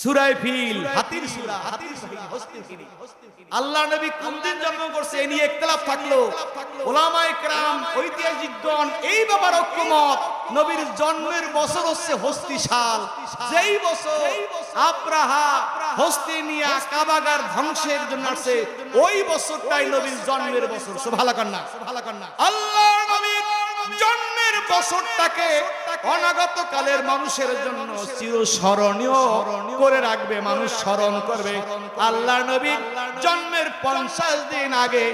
সূরা feel, হাতির সূরা, হাতির বাহিনী, হস্তির বাহিনী। আল্লাহ নবী কোন দিন জন্ম করছে এ নিয়ে ইখতিলাফ থাকলো, উলামায়ে কেরাম ঐতিহাসিকগণ এই ব্যাপারে ঐকমত, নবীর জন্মের বছর হচ্ছে হস্তি সাল। যেই বছর আব্রাহা হস্তি নিয়ে কাবাগার ধ্বংসের জন্য আসে, ওই বছরটাই নবীর জন্মের বছর। সুবহানাল্লাহ। আল্লাহ নবীর জন্মের বছরটাকে অনাগত কালের মানুষের জন্য চিরস্মরণীয় করে রাখবে, মানুষ স্মরণ করবে। আল্লাহ নবীর জন্মের 50 দিন আগে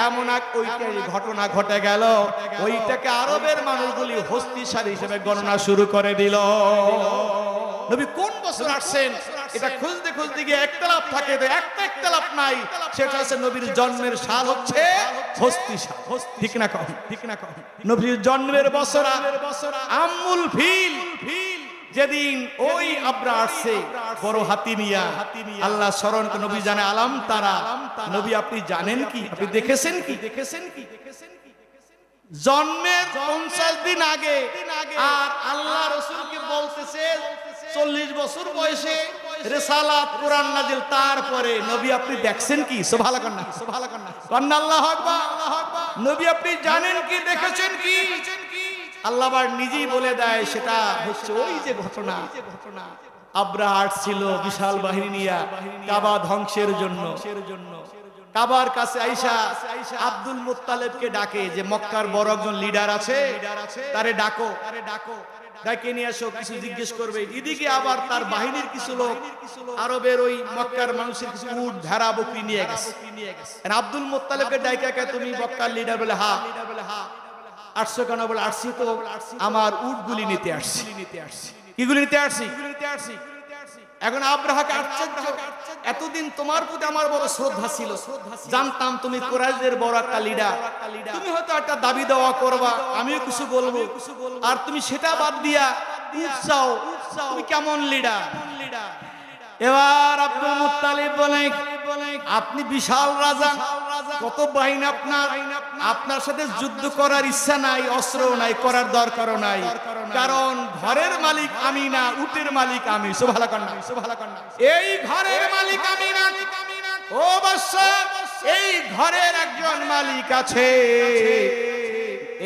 এমন এক ঐতিহাসিক ঘটনা ঘটে গেল, ওইটাকে আরবের মানুষগুলি হস্তিশাল হিসেবে গণনা শুরু করে দিল। নবী কোন বছর আসছেন এটা খুঁজতে খুঁজতে গিয়ে ইখতিলাফ থাকে, তো একটা ইখতিলাফ নাই, সেটা হচ্ছে নবীর জন্মের সাল হচ্ছে হস্তি সাল। ঠিক না কম? নবীর জন্মের বছর আম্মুল ফিল, যেদিন ওই আব্রাহা আসছে বড় হাতি নিয়া, আল্লাহ স্মরণ করে নবী জানে আলাম তারা, নবী আপনি জানেন কি, আপনি দেখেছেন কি? জন্মের 50 দিন আগে, আর আল্লাহ রাসূলকে বলতেছে 40 বছর বয়সে রিসালাত কোরআন নাজিল, তারপরে নবী আপনি দেখছেন কি? সুবহানাল্লাহ, আল্লাহু আকবার। নবী আপনি জানেন কি, দেখেছেন কি? আল্লাহ আবার নিজেই বলে দেয় সেটা হচ্ছে ওই যে ঘটনা, আব্রাহা ছিল বিশাল বাহিনী নিয়ে কাবা ধ্বংসের জন্য। কাবার কাছে আইসা আব্দুল মুত্তালিবকে ডাকে যে মক্কার বড় একজন লিডার আছে, তারে ডাকো, ডাকে নিয়ে এসো, কিছু জিজ্ঞেস করবে। এদিকে আবার তার বাহিনীর কিছু লোক আরবের ওই মক্কার মানুষের কিছু উট ভেড়া বকরি নিয়ে গেছে। আব্দুল মুত্তালিবকে ডাকে, তুমি মক্কার লিডার? বলে হ্যাঁ। আসছো কেন? বলে আসছি তো আমার উটগুলি নিতে আসছি। কিগুলি নিতে আসছি? এখন আব্রাহাকে আশ্চর্য, এতদিন তোমার প্রতি আমার বড় শ্রদ্ধা ছিল, জানতাম তুমি কুরাইশদের বড় একটা লিডার, তুমি হয়তো একটা দাবি দেওয়া করবা, আমিও কিছু বলবো, আর তুমি সেটা বাদ দিয়া চাও, তুমি কেমন লিডার? এবার আব্দুল মুত্তালিব বলে আপনি বিশাল রাজা, কত বাহিনী আপনার সাথে যুদ্ধ করার ইচ্ছা নাই, অস্ত্র নাই, করার দরকারও নাই, কারণ ঘরের মালিক আমি না, উটের মালিক আমি। সুবহানাল্লাহ। এই ঘরের মালিক আমি না, ও বাদশা, এই ঘরের একজন মালিক আছে,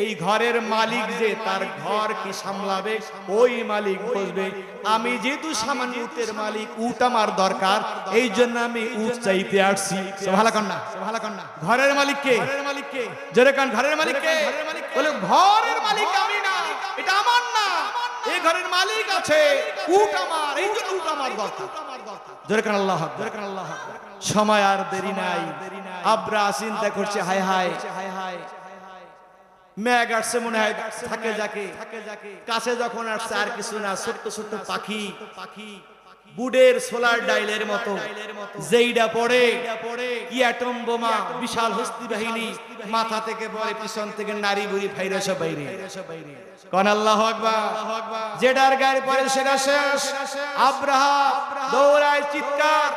এই ঘরের মালিক যে তার ঘর কি সামলাবে ওই মালিক বুঝবে। আমি যেহেতু সামান্য উটের মালিক, উট আমার দরকার, এই জন্য আমি উট চাইতে আসছি। সুবহানাল্লাহ। ঘরের মালিক কে? জোরে কান, ঘরের মালিক কে? বলে ঘরের মালিক আমি না, এটা আমার না, এই ঘরের মালিক আছে, উট আমার, এই জন্য উট আমার দরকার। জোরে কান আল্লাহু আকবার। সময় আর দেরি নাই, আব্রাহা চিন্তা করছে হায় হায় মেঘ আসছে মনে হয় থাকে যাকে, কাছে যখন আসছে আর কিছু না, ছোট্ট ছোট্ট পাখি বুডের সোলার ডাইলের মতো, যেইটা পড়ে কি অ্যাটম বোমা, বিশাল হস্তি বাহিনী, মাথা থেকে পড়ে, পিছন থেকে নারী বুড়ি ফাইরা সব বাইরে। কোন আল্লাহু আকবার। যেটার গায়ে পড়ে সেটা শেষ। আব্রাহা দৌড়ায়, চিৎকার,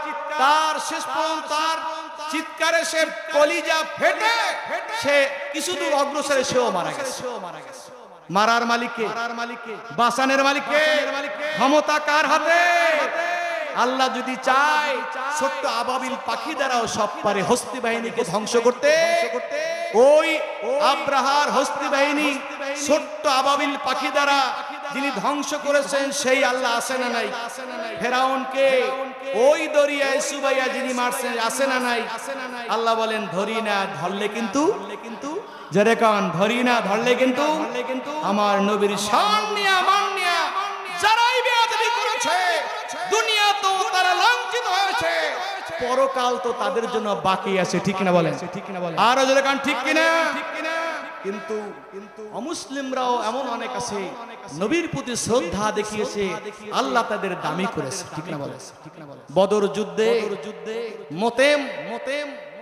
তার শেষ পর্যন্ত তার চিৎকারে সে কলিজা ফেটে সে কিছু দূর অগ্রসরে সেও মারা গেছে। মারার মালিককে, বাঁচানোর মালিককে, ক্ষমতা কার হাতে? আল্লাহ যদি চায় ছোট্ট আবাবিল পাখি দ্বারাও সব পারে হস্তি বাহিনীকে ধ্বংস করতে। ওই আব্রাহার হস্তি বাহিনী ছোট্ট আবাবিল পাখি দ্বারা যিনি ধ্বংস করেছেন সেই আল্লাহ আছে না নাই? ফেরাউনকে ওই দরিয়ায় সুবাইয়া যিনি মারছেন আছে না নাই? আল্লাহ বলেন ধরি না, ধরলে কিন্তু জোরে কান, ধরি না ধরলে কিন্তু আমার নবীর শান নিয়া মান নিয়া যারাই বেয়াদবি করেছে, দুনিয়া তো তারা লাঞ্ছিত হয়েছে, পরকাল তো তাদের জন্য বাকি আছে। ঠিক না বলেন? আর জোরে কান, ঠিক কিনা? কিন্তু অমুসলিমরাও এমন অনেক আছে নবীর প্রতি শ্রদ্ধা দেখিয়েছে, আল্লাহ তাদের দামি করেছে। ঠিক না বলেন? বদর যুদ্ধে মোতেম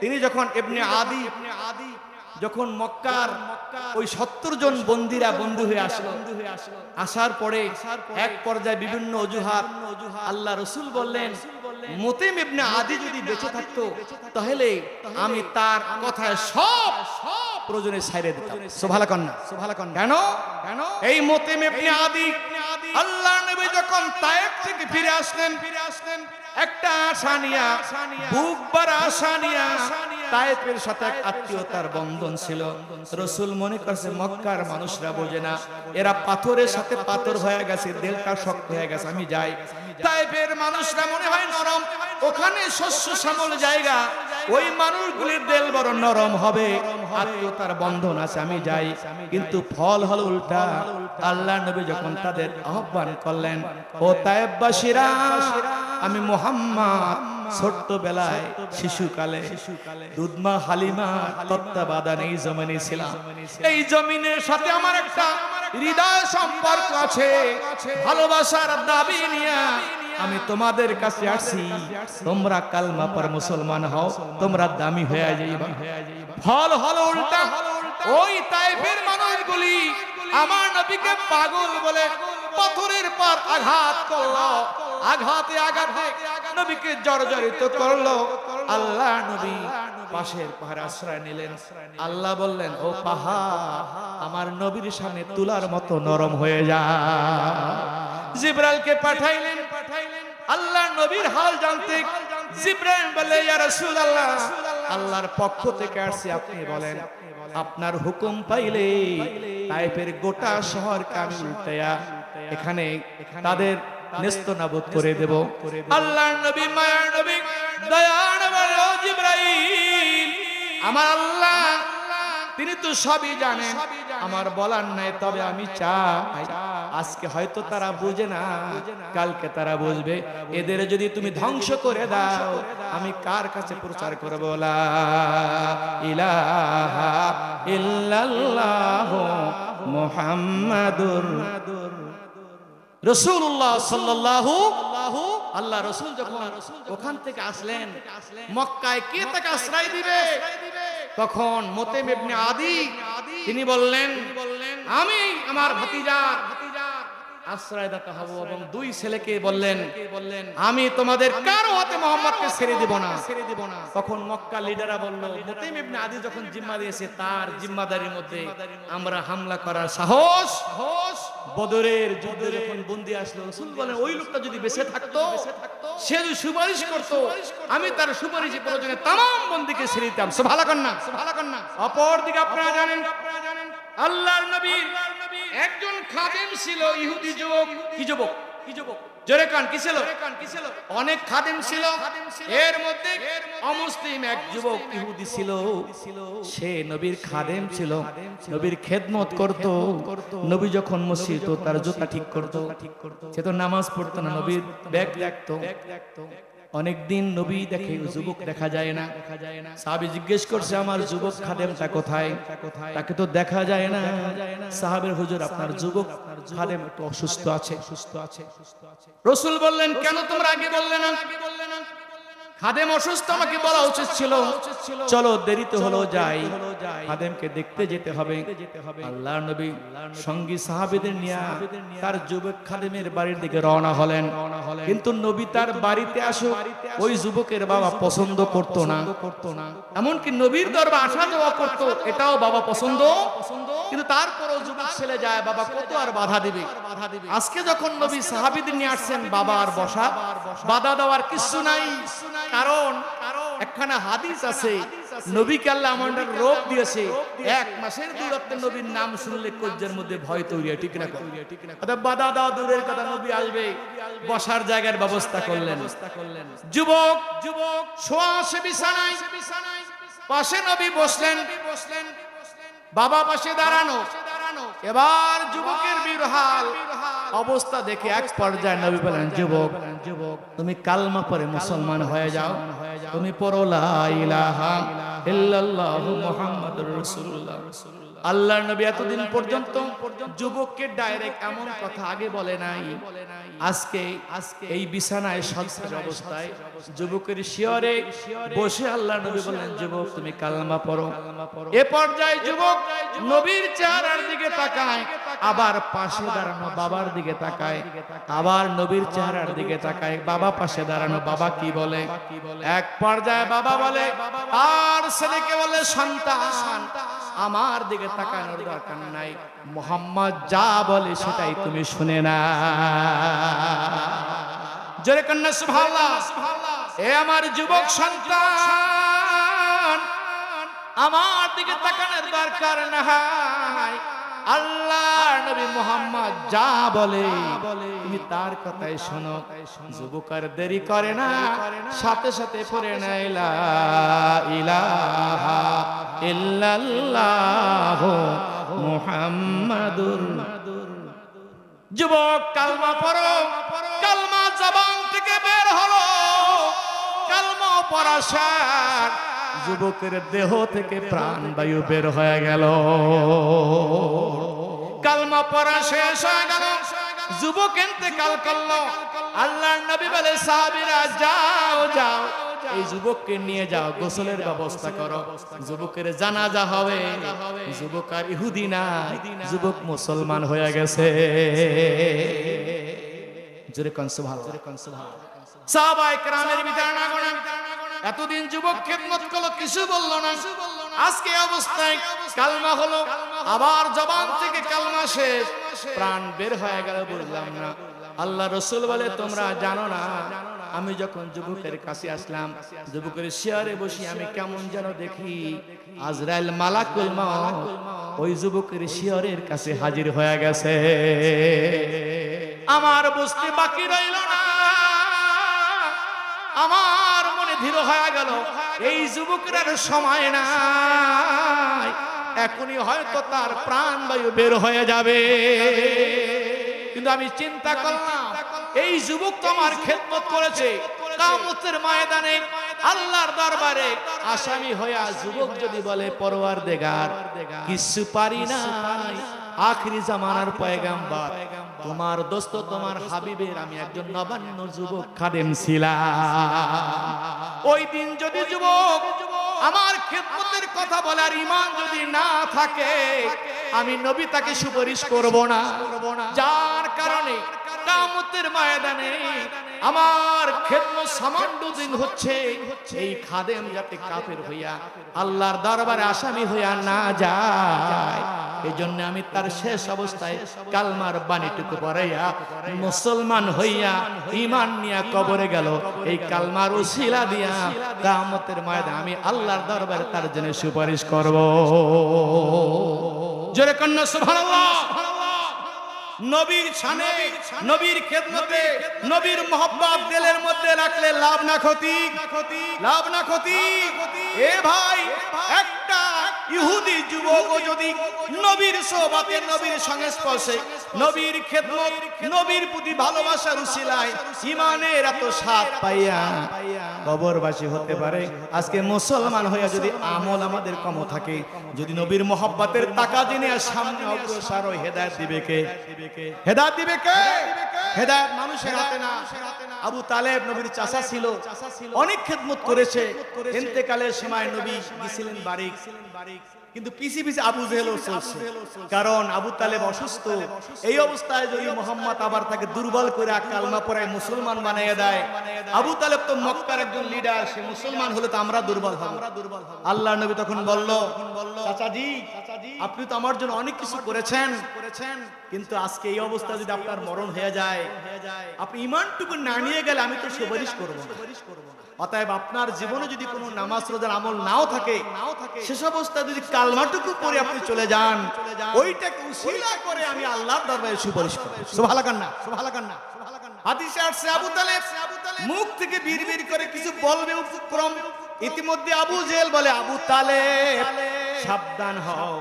তিনি যখন ইবনে আদি যখন মক্কার ওই 70 জন বন্দীরা বন্দী হয়ে আসলো, আসার পরে এক পর্যায়ে বিভিন্ন অজুহাত আল্লাহ রাসূল বললেন মোতেম ইবনে আদি যদি বেঁচে থাকতো তাহলে আমি তার কথায় সব প্রয়োজনে ছাইরে দিতাম। সুবহানাল্লাহ। কেন? এই মোতেম ইবনে আদি আল্লাহ নবী যখন তায়েফ থেকে ফিরে আসলেন একটা আশা নিয়া, বুক ভরা আশা নিয়া, তায়েফের সাথে এক আত্মীয়তার বন্ধন ছিল। রাসূল মনে করছে মক্কার মানুষরা বোঝে না, এরা পাথরের সাথে পাথর হয়ে গেছে, দিলটা শক্ত হয়ে গেছে, আমি যাই। তায়েফের মানুষরা মনে হয় নরম, ওখানে শস্য শ্যামল জায়গা, ওই মানুষগুলির দিল বড় নরম হবে, আত্মীয়তার বন্ধন আছে, আমি যাই। কিন্তু ফল হলো উল্টা। আল্লাহ নবী যখন তাদের আহ্বান করলেন, ও তায়েফবাসীরা, আমি মুহাম্মদ ছোট্টবেলায় শিশুকালে দুধমা হালিমা তত্ত্বাবধানে এই জমিনে ছিলাম, এই জমিনের সাথে আমার একটা হৃদয় সম্পর্ক আছে, ভালোবাসার দাবি নিয়ে আমি তোমাদের কাছে আসি, তোমরা কালমা পড়ে মুসলমান হও, তোমরা দামি হয়ে যাইবা। ফল হলো উল্টা। ওই তায়েফের মানুষগুলি আমার নবীকে পাগল বলে পাথরের পর আঘাত করলো, আঘাতে আঘাতে নবীকে জর্জরিত করলো। আল্লাহ নবী পাশের পাহাড়ে আশ্রয় নিলেন। আল্লাহ বললেন, ও পাহাড় আমার নবীর সামনে তুলার মতো নরম হয়ে যা। জিবরাইলকে পাঠাইলেন। আল্লাহ নবীর হাল জানতে জিবরাইল বলে, ইয়া রাসূলুল্লাহ, আল্লাহর পক্ষ থেকে আসছে, আপনি বলেন। আপনার হুকুম পাইলে তায়েফের গোটা শহরকে আমি উল্টায়া এখানে তাদের নেস্তনাবুদ করে দেব। আল্লাহর নবী, মায়ার নবী, দয়ার নবী, ও জিবরাইল, আমার আল্লাহ তিনি তো সবই জানেন, আমার বলার নাই, তবে আমি চাই আজকে হয়তো তারা বুঝে না, কালকে তারা বুঝবে। এদের যদি তুমি ধ্বংস করে দাও, আমি কার কাছে প্রচার করব? লা ইলাহা ইল্লাল্লাহু মুহাম্মাদুর রাসূলুল্লাহ সাল্লাল্লাহু। আল্লাহ রাসূল যখন ওখান থেকে আসলেন, মক্কায় কে তাকে আশ্রয় দিবে? তখন মুতাইম ইবনে আদি তিনি বললেন, আমি আমার ভাতিজার আশ্রয়দাতা হব। এবং দুই ছেলেকে বললেন, আমি তোমাদের কারো হাতে মুহাম্মদকে ছেড়ে দেব না। তখন মক্কা লিডাররা বলল, মুতাইম ইবনে আদি যখন জিম্মা দিয়েছে, তার জিম্মাদারির মধ্যে আমরা হামলা করার সাহস। বদরের যুদ্ধে যখন বন্দী আসলো, রাসূল বলেন, ওই লোকটা যদি বেঁচে থাকতো, সে যদি সুপারিশ করতো, আমি তার সুপারিশে প্রয়োজনে তামাম বন্দীকে ছেড়ে দিতাম। সুবহানাল্লাহ। অপরদিকে আপনারা জানেন, আল্লাহর নবীর একজন খাদেম ছিল, ইহুদি যুবক। কি যুবক? জোরে কান, কি ছিল? অনেক খাদেম ছিল, এর মধ্যে অমুসলিম এক যুবক ইহুদি ছিল। সে নবীর খাদেম ছিল, নবীর খেদমত করত। নবী যখন মসজিদ তো তার জুতা ঠিক করত, সে তো নামাজ পড়তো না, নবীর ব্যাগ দেখতো। অনেকদিন নবী দেখে যুবক দেখা যায় না। সাহাবী জিজ্ঞেস করছে, আমার যুবক খাদেমটা কোথায়? তাকে তো দেখা যায় না। সাহাবের হুজুর, আপনার যুবক খাদেম একটু অসুস্থ আছে। রাসূল বললেন, কেন তোমরা আগে বললে না? খাদেম অসুস্থ, আমাকে বলা উচিত ছিল। চলো, দেরিতে হলো, যাই, খাদেমকে দেখতে যেতে হবে। আল্লাহর নবী সঙ্গী সাহাবীদের নিয়ে তার যুবক খাদেমের বাড়ির দিকে রওনা হলেন। কিন্তু নবী তার বাড়িতে আসো, ওই যুবকের বাবা পছন্দ করতো না। এমনকি নবীর দরবারে আসা যাওয়া করতো, এটাও বাবা পছন্দ। কিন্তু তারপরও যুবক ছেলে যায়, বাবা কত আর বাধা দিবে। আজকে যখন নবী সাহাবীদের নিয়ে আসছেন, বাবা আর বসা, বাধা দেওয়ার কিছু নাই। কারণ একখানা হাদিস আছে, নবীকে আল্লাহ এমন একটা রোগ দিয়েছে, 1 মাসের দূরত্বে নবীর নাম শুনলে কজ্জের মধ্যে ভয় তৈরি হয়। ঠিক না? বাধা দাও দূরের কথা, নবী আসবে, বসার জায়গার ব্যবস্থা করলেন। যুবক শোয়া আসে বিছানায়, পাশে নবী বসলেন, বাবা পাশে দাঁড়ানো। এবার যুবকের বিরহাল অবস্থা দেখে এক পর্যায়ে নবী বলেন, যুবক তুমি কালমা পড়ে মুসলমান হয়ে যাও, তুমি পড়ো লা ইলাহা ইল্লাল্লাহু মুহাম্মাদুর রাসূলুল্লাহ। আল্লাহর নবী এতদিন পর্যন্ত যুবককে ডাইরেক্ট এমন কথা আগে বলে নাই। আজকে এই বিছানায় সজ্জিত অবস্থায় যুবকের শিয়রে বসে আল্লাহর নবী বললেন, যুবক তুমি কালমা পড়ো। এ পর্যায়ে যুবক নবীর চেহারার দিকে তাকায়, আবার পাশে দাঁড়ানো বাবার দিকে তাকায়, আবার নবীর চেহারার দিকে তাকায়, বাবা পাশে দাঁড়ানো বাবা কি বলে। এক পর্যায়ে বাবা বলে, আর ছেলেকে বলে, সন্তান আমার দিকে তাকানোর দরকার নাই, মুহাম্মদ যা বলে সেটাই তুমি শুনে না। জোরে কন্যা সুবহানাল্লাহ। এ আমার যুবক সন্তান, আমার দিকে তাকানোর দরকার নাই, আল্লাহ নবী মুহাম্মদ যা বলে তুমি তার কথাই শোনো। যুবক আর দেরি করে না, সাথে সাথে পড়ে না লা ইলাহা ইল্লাল্লাহ মুহাম্মাদুর। যুবক কালমা পড়ো, কালমা জবান থেকে বের হলো, কালমা পড়া শেষ, যুবকের দেহ থেকে প্রাণবায়ু বের হয়ে গেল। কালমা পড়া শেষ হয়ে গেল, যুবক ইন্তেকাল করলো। আল্লাহর নবী বলে সাহাবীরা যাও যাও, এই যুবককে নিয়ে যাও, গোসলের ব্যবস্থা করো, যুবকের জানাজা হবে। যুবক আর ইহুদি না, যুবক মুসলমান হয়ে গেছে। জোরে কোন সুবহানাল্লাহ, জোরে কোন সুবহানাল্লাহ। সাহাবায়ে কেরামের বিধানা গোনা এতদিন যুবক খেদমত করলো, কিছু বললো না। আজকে অবস্থায় কালমা হলো, আবার জবান থেকে কালমা শেষ, প্রাণ বের হয়ে গেল, বুঝলাম না। আল্লাহ রাসূল বলে তোমরা জানো না, আমি যখন যুবকের কাছে আসলাম, যুবকের শিয়রে বসি আমি কেমন যেন দেখি আজরাইল মালাকুল মউত ওই যুবকের শিয়রের কাছে হাজির হয়ে গেছে। আমার বুঝতে বাকি রইল না, আমার মনে ধীর হয়ে গেল, এই যুবকের সময় নাই, এখনই হয়তো তার প্রাণবায়ু বের হয়ে যাবে। কিন্তু আমি চিন্তা করলাম, এই যুবক তো আমার খেদমত করেছে, কিয়ামতের ময়দানে আল্লাহর দরবারে আসামি হয়ে যুবক যদি বলে পরওয়ারদিগার কিছু পারি না, আখিরি জামানার পয়গাম্বর তোমার দোস্ত তোমার হাবিবের আমি একজন নবান্ন যুবক খাদেম ছিলাম। ওই দিন যদি যুবক আমার খেদমতের কথা বলার ঈমান যদি না থাকে, আমি নবী তাকে সুপারিশ করব না। যার কারণে কিয়ামতের ময়দানে আমার খেদমত সামান্য দিন হচ্ছে, এই খাদেম যাতে কাফের হইয়া আল্লাহর দরবারে আসামি হইয়া না যায়, এজন্য আমি তার শেষ অবস্থায় কালমার বাণীটুকু পড়াইয়া মুসলমান হইয়া ঈমান নিয়া কবরে গেল। এই কালমার উসিলা দিয়া কিয়ামতের ময়দানে আমি আল্লাহর দরবারে তার জন্য সুপারিশ করব। জোরে কন্যা সুবহানাল্লাহ। নবীর শানে, নবীর খেদমতে, নবীর মহব্বত দিলের মধ্যে রাখলে লাভ না ক্ষতি, লাভ না ক্ষতি। এ ভাই, একটা ইহুদি যুবক যদি নবীর সোহবতে, নবীর সংস্পর্শে, নবীর খেদমত, নবীর প্রতি ভালোবাসার উসিলায় ঈমানের এত স্বাদ পাইয়া কবরবাসী হতে পারে। আজকে মুসলমান হইয়া যদি আমল আমাদের কম থাকে, যদি নবীর মহব্বতের টাকা জেনে সামনে অগ্রসর হই, হেদায়েত দিবে কে? হেদায়েত দিবে কে? হেদায়েত মানুষের হাতে না। আবু তালেব নবীর চাচা ছিল, অনেক খেদমত করেছে। ইন্তেকালের সময় নবী গিয়েছিলেন বাড়ি, কিন্তু পিছে পিছে আবু জেহেলও চলছে, কারণ আবু তালেব অসুস্থ। এই অবস্থায় যদি মুহাম্মদ আবার তাকে দুর্বল করে কালমা পড়ায় মুসলমান বানিয়ে দেয়, আবু তালেব তো মক্কার একজন লিডার, সে মুসলমান হলে তো আমরা দুর্বল হব। আল্লাহর নবী তখন বলল, চাচাজি আপনি তো আমার জন্য অনেক কিছু করেছেন, কিন্তু আজকে এই অবস্থা যদি আপনার মরণ হয়ে যায়, আপনি ঈমানটুকু না নিয়ে গেলে আমি তো সুপারিশ করব না। অতএব আপনার জীবনে যদি কোনো নামাজ রোজার আমল নাও থাকে, শেষ অবস্থায় যদি কালমাটুকু পড়ে আপনি চলে যান, ওইটাকে উসিলা করে আমি আল্লাহর দরবারে সুপারিশ করব। সুবহানাল্লাহ, সুবহানাল্লাহ। হাদিসে আসছে আবু তালেব মুখ থেকে বিড়বিড় করে কিছু বলবে উপক্রম। ইতিমধ্যে আবু জেহেল বলে, আবু তালেব সাবধান হও,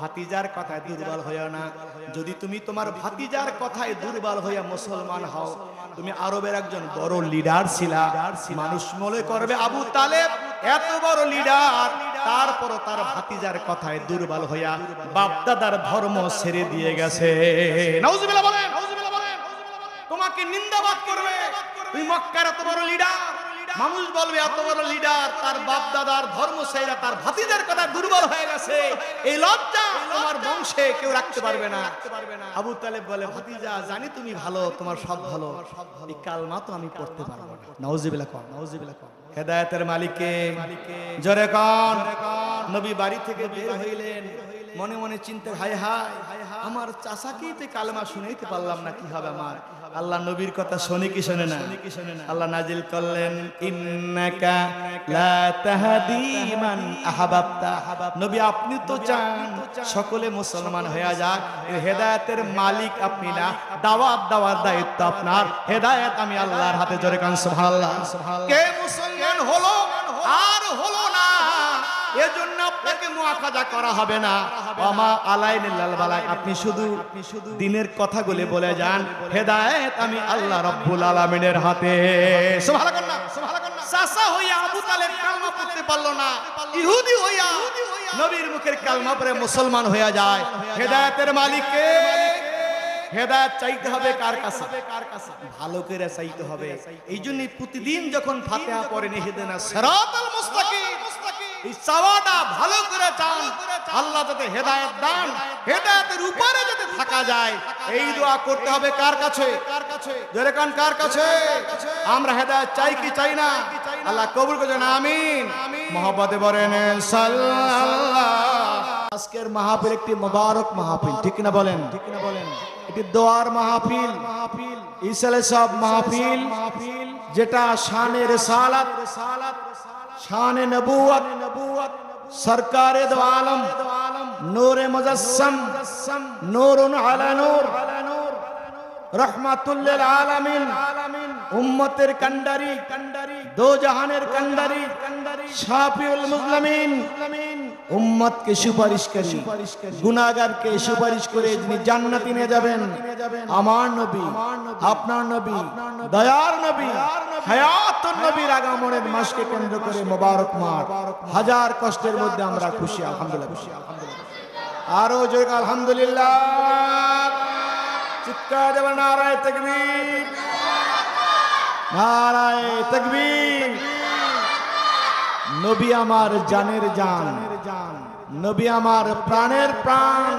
ভাতিজার কথায় দুর্বল হইও না। যদি তুমি তোমার ভাতিজার কথায় দুর্বল হইয়া মুসলমান হও, তুমি আরবের একজন বড় লিডার ছিলা, মানুষ মনে করবে আবু তালেব এত বড় লিডার, তারপরও তার ভাতিজার কথায় দুর্বল হইয়া বাপদাদার ধর্ম ছেড়ে দিয়ে গেছে। নাউজুবিল্লাহ বলেন, তোমাকে নিন্দাবাদ করবে। তুমি মক্কার এত বড় লিডার, মানুষ বলবে এত বড় লিডার, তার বাপ দাদার ধর্ম ছেড়ে তার ভাতিজার কথা দুর্বল হয়ে গেছে, এই লজ্জা তোমার বংশে কেউ রাখতে পারবে না। আবু তালেব বলে, ভাতিজা জানি তুমি ভালো, তোমার সব ভালো, এই কালমা তো আমি পড়তে পারবো না। নাউজুবিল্লাহ কর, নাউজুবিল্লাহ কর। হেদায়েতের মালিক কে? জোরে কর। নবী বাড়ি থেকে বের হইলেন, মনে মনে চিন্তা, হায় হায় আমার চাচাকেই তো কালেমা শুনাইতে পারলাম না, কি হবে আমার। আল্লাহ নবীর কথা শোনে কি শোনে না? আল্লাহ নাজিল করলেন, ইন্নাকা লা তাহদি মান আহবাবতা, নবী আপনি তো চান সকলে মুসলমান হয়ে যাক, এই হেদায়েতের মালিক আপনি না, দাওয়াত দেওয়ার দায়িত্ব আপনার, হেদায়েত আমি আল্লাহর হাতে। জোরে কান সুবহানাল্লাহ। কে মুসলমান হলো আর হলো না, এজন্য আপনাকে মুআখাযা করা হবে না। ওয়ামা আলাইনাল বালাগ, আপনি শুধু দিনের কথাগুলো বলে যান, হেদায়েত আমি আল্লাহ রাব্বুল আলামিনের হাতে। সুবহানাল্লাহ, সুবহানাল্লাহ। চাচা হইয়া আবু তালেব কালেমা পড়তে পারলো না, ইহুদি হইয়া নবীর মুখের কালেমা পড়ে মুসলমান হয়ে যায়। হেদায়েতের মালিক কে? হেদায়েত চাইতে হবে কার কাছে? ভালো করে চাইতে হবে। এই জন্য প্রতিদিন যখন ফাতিহা পড়েন, ইহদিনাস সিরাতাল মুস্তাকিম, এই চাওয়াটা ভালো করে চান, আল্লাহ যাতে হেদায়েত দান, হেদায়েতের উপরে যাতে থাকা যায়, এই দোয়া করতে হবে কার কাছে? জোরে কান, কার কাছে? আমরা হেদায়েত চাই কি চাই না? আল্লাহ কবুল করেন, আমিন। মহব্বতে বলেন সাল্লাল্লাহ। আজকের মাহফিল একটি মুবারক মাহফিল, ঠিক না বলেন? ঠিক না বলেন? এটি দোয়ার মাহফিল, ইসালে সব মাহফিল, যেটা শানে রিসালাত, শানে নবুয়ত, সরকারে দো আলম, নূরে মুজাসসাম, নূরুন আলা নূর, রহমাতুল লিল আলামিন, উম্মতের কান্ডারি, দো জাহানের কান্ডারি, শাফিউল মুজলিমিন, উম্মতকে সুপারিশকারী, গুনাহগারকে সুপারিশ করে যিনি জান্নাতে নিয়ে যাবেন, আমার নবী, আপনার নবী, দয়ার নবী, হায়াতুন নবীর আগমনের মাসকে কেন্দ্র করে মোবারক মাস, হাজার কষ্টের মধ্যে আমরা খুশি, আলহামদুলিল্লাহ। আরো জোরে আলহামদুলিল্লাহ। চিৎকার দেবেন নারায়ে তাকবীর, নারায়ে তাকবীর। নবী আমার জানের জান, নবী আমার প্রাণের প্রাণ।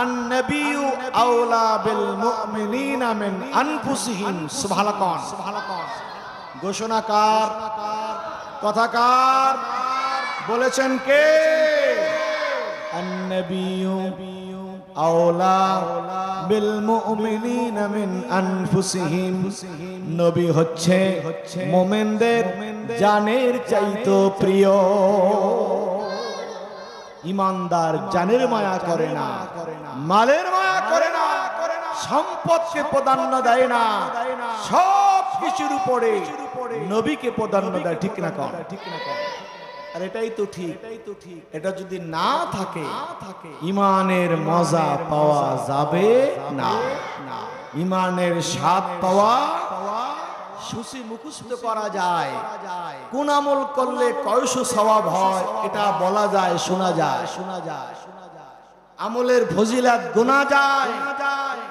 আন-নবিয়্যু আওলা বিল মুমিনিনা মিন আনফুসিহিম। সুবহানাল্লাহ। ঘোষণাকার, কথাকার বলেছেন কে? আন-নবিয়্যু আওলা বিল মুমিনিনা মিন আনফুসিহিম। নবী হচ্ছে মুমিনদের জানের চাইতে প্রিয়। ইমানদার জানের মায়া করে না, মালের মায়া করে না, সম্পদকে প্রাধান্য দেয় না, সব কিছুর উপরে নবীকে প্রাধান্য দেয়, ঠিক না? কর, ঠিক না? কর। আর এটাই তো ঠিক। এটা যদি না থাকে, ইমানের মজা পাওয়া যাবে না, ইমানের স্বাদ পাওয়া সুসি মুখস্থ করা যায়। কোন আমল করলে কয়শো সওয়াব হয় এটা বলা যায়, শোনা যায়। আমলের ফজিলত গোনা যায়,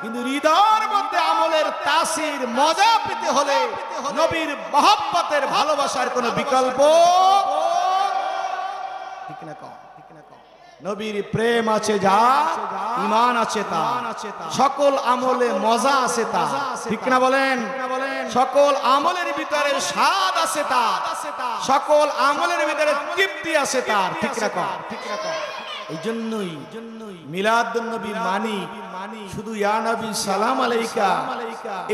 কিন্তু হৃদয়ের মধ্যে আমলের তাসির মজা পেতে হলে নবীর মহব্বতের ভালোবাসার কোনো বিকল্প, ঠিক না? কম, ঠিক না? কম। নবীর প্রেম আছে যা, ঈমান আছে তা, সকল আমলে মজা আছে তা, ঠিক না বলেন? সকল আমলের ভিতরে স্বাদ আছে তা, সকল আমলের ভিতরে তৃপ্তি আছে তার, ঠিক না? কম, ঠিক না? কম। এই জন্যই মিলাদুন নবী মানি শুধু ইয়া নবী সালাম আলাইকা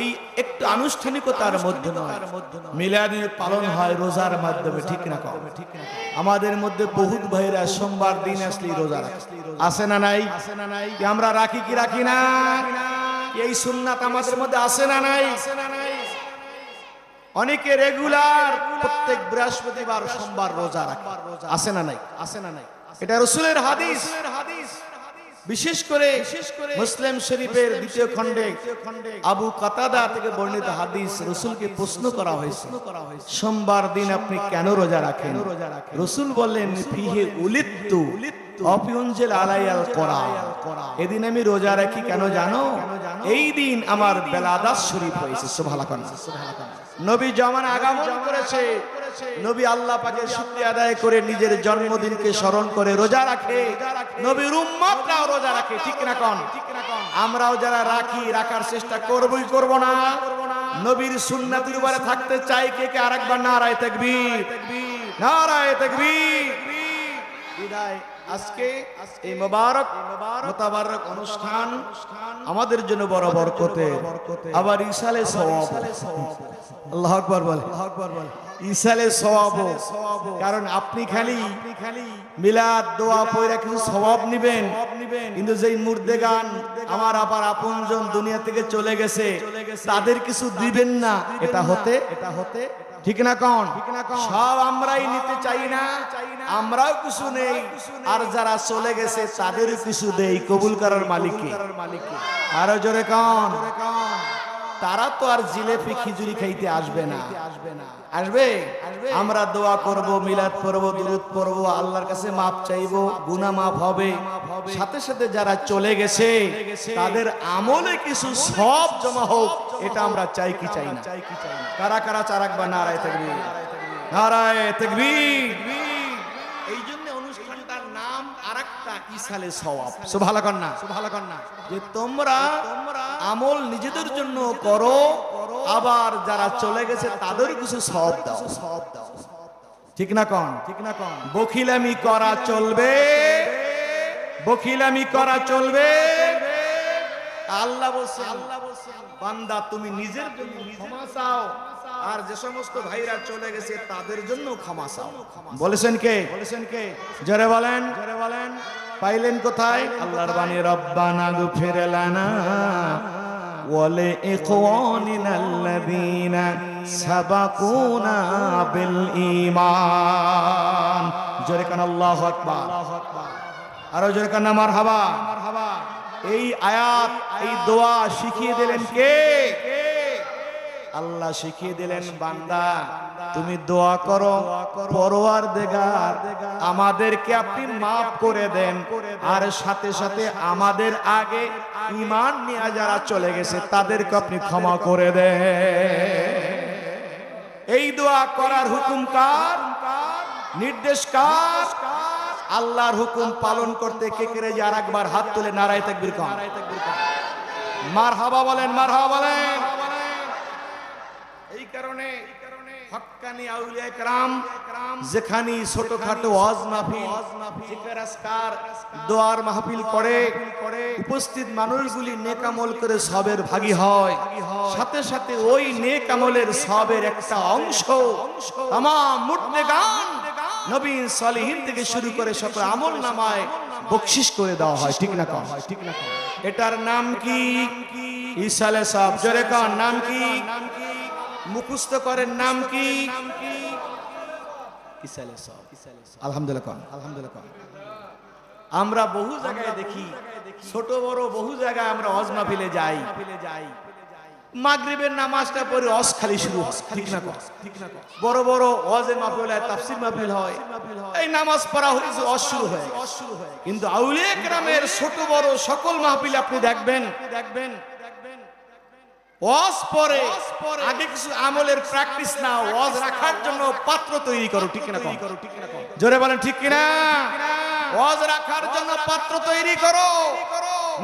এই একটু আনুষ্ঠানিকতার মধ্যে নয়, মিলাদের পালন হয় রোজার মাধ্যমে, ঠিক না? কম, ঠিক না? আমাদের মধ্যে বহুত ভাইরা সোমবার দিন আসলে রোজা রাখে, আছে না নাই? আমরা রাখি কি রাখি না? এই সুন্নাত আমাদের মধ্যে আছে না নাই? অনেকে রেগুলার প্রত্যেক বৃহস্পতিবার সোমবার রোজা রাখে, আছে না নাই? আছে না নাই? এটা রাসূলের হাদিস। বিশেষ করে মুসলিম শরীফের দ্বিতীয় খণ্ডে আবু কাতাদা থেকে বর্ণিত হাদিস, রাসূলকে প্রশ্ন করা হয়েছে, সোমবার দিন আপনি কেন রোজা রাখেন? রাসূল বললেন, ফিহি উলিদতু অফিউনজিল আলাইয়াল কোরআন। এদিন আমি রোজা রাখি কেন জানো? এই দিন আমার বেলাদাত শরীফ হয়েছে। সুবহানাল্লাহ। নবী জামান আগমন করেছে, নবী আল্লাহ পাকের শুকরিয়া আদায় করে নিজের জন্মদিনকে স্মরণ করে রোজা রাখে, নবীর উম্মতরাও রোজা রাখে, ঠিক না? কোন আমরাও যারা রাখি, রাখার চেষ্টা করবই, করব না? নবীর সুন্নাতের উপরে থাকতে চাই কে কে? আরেকবার নারায়ে তাকবীর, নারায়ে তাকবীর। আজকে এই মোবারক মোতাবারক অনুষ্ঠান আমাদের জন্য বড় বরকতের, আবার ইসালে সওয়াব। আল্লাহু আকবার বল, ইসালে সওয়াব। কারণ আপনি খালি মিলাদ দোয়া পড়ে কিছু সওয়াব নেবেন, কিন্তু যেই মুর্দেগান আমার আবার আপনজন দুনিয়া থেকে চলে গেছে তাদের কিছু দিবেন না, এটা হতে ঠিক না? কোন সব আমরাই নিতে চাই না, আমরাও কিছু নেই, আর যারা চলে গেছে তাদেরও কিছু দেই কবুল করার মালিককে। আরো জোরে কোন, তারা তো আর জিলেপি খিচুড়ি খাইতে আসবে না, আসবে? আমরা দোয়া করব, মিলাদ পড়ব, দুরূদ পড়ব, আল্লাহর কাছে মাপ চাইবো, গুনাহ মাফ হবে। সাথে সাথে যারা চলে গেছে তাদের আমলে কিছু সব জমা হোক, এটা আমরা চাই কি চাই না? কারা কারা চারাকবা নারায়ে তাকবীর, নারায়ে তাকবীর। এই জন্য অনুষ্ঠানটার নাম আরেকটা ইসালে সওয়াব। সুবহানাল্লাহ, যে তোমরা আমল নিজেদের জন্য করো, আবার যারা চলে গেছে তাদের কিছু সওয়াব দাও। ঠিক না কোন? বখিলামি করা চলবে, বখিলামি করা চলবে। আল্লাহ বলছেন বান্দা তুমি নিজের জন্য ক্ষমা চাও, আর যে সমস্ত ভাইরা চলে গেছে তাদের জন্য ক্ষমা চাও। বলেছেন কে? জোরে বলেন। পাইলেন কোথায়? আল্লাহর বাণী, রব্বানা গফির লানা ওয়া লিইখওয়ানিনাল্লাযীনা সাবাকুনা বিল ঈমান। জোরে কান আল্লাহু আকবার, আরো জোরে কান মারহাবা। এই আয়াত, এই দোয়া শিখিয়ে দিলেন কে? আল্লাহ শিখিয়ে দিলেন বান্দা তুমি দোয়া করো, পরওয়ারদিগার আমাদেরকে আপনি মাফ করে দেন, আর সাথে সাথে আমাদের আগে ঈমান নিয়ে যারা চলে গেছে তাদেরকে আপনি ক্ষমা করে দেন। এই দোয়া করার হুকুম কার? নির্দেশ কার? আল্লাহর হুকুম পালন করতে কে কে রাজি? আর একবার হাত তুলে নারায়ে তাকবীর কোন, মারহাবা বলেন, মারহাবা বলেন। এই কারণে হক্কানি আউলিয়া کرام যেখানে ছোটখাটো ওয়াজ মাহফিল, জিকির আজকার, দোয়ার মাহফিল করে উপস্থিত মানুষগুলি নেক আমল করে সবের ভাগী হয়, সাথে সাথে ওই নেক আমলের সবের একটা অংশ তামাম মুর্দেগান নবী সালিহিন থেকে শুরু করে সকল আমল নামায় বকশিশ করে দেওয়া হয়। ঠিক না? এটার নাম কি? ইসালে সওয়াব। জোরে কোন, নাম কি? মুখস্থ করেন, নাম কি? ইসালে সওয়াব। আলহামদুলিল্লাহ। আমরা বহু জায়গায় দেখি, ছোট বড় বহু জায়গায় আমরা ওয়াজ মাহফিলে যাই, মাগরিবের নামাজটা পড়ে ওয়াজ খালি শুরু হয়। ঠিক না? বড় বড় ওয়াজের মাহফিল হয়, তাফসীর মাহফিল হয়, এই নামাজ পড়া হয়েছে ওয়াজ শুরু হয়। কিন্তু আউলিয়া কেরামের ছোট বড় সকল মাহফিল আপনি দেখবেন ওয়াজ পরে আগে কিছু আমলের প্র্যাকটিস না, ওয়াজ রাখার জন্য পাত্র তৈরি করো। ঠিক না? জোরে বলেন ঠিক কিনা? ওয়াজ রাখার জন্য পাত্র তৈরি করো।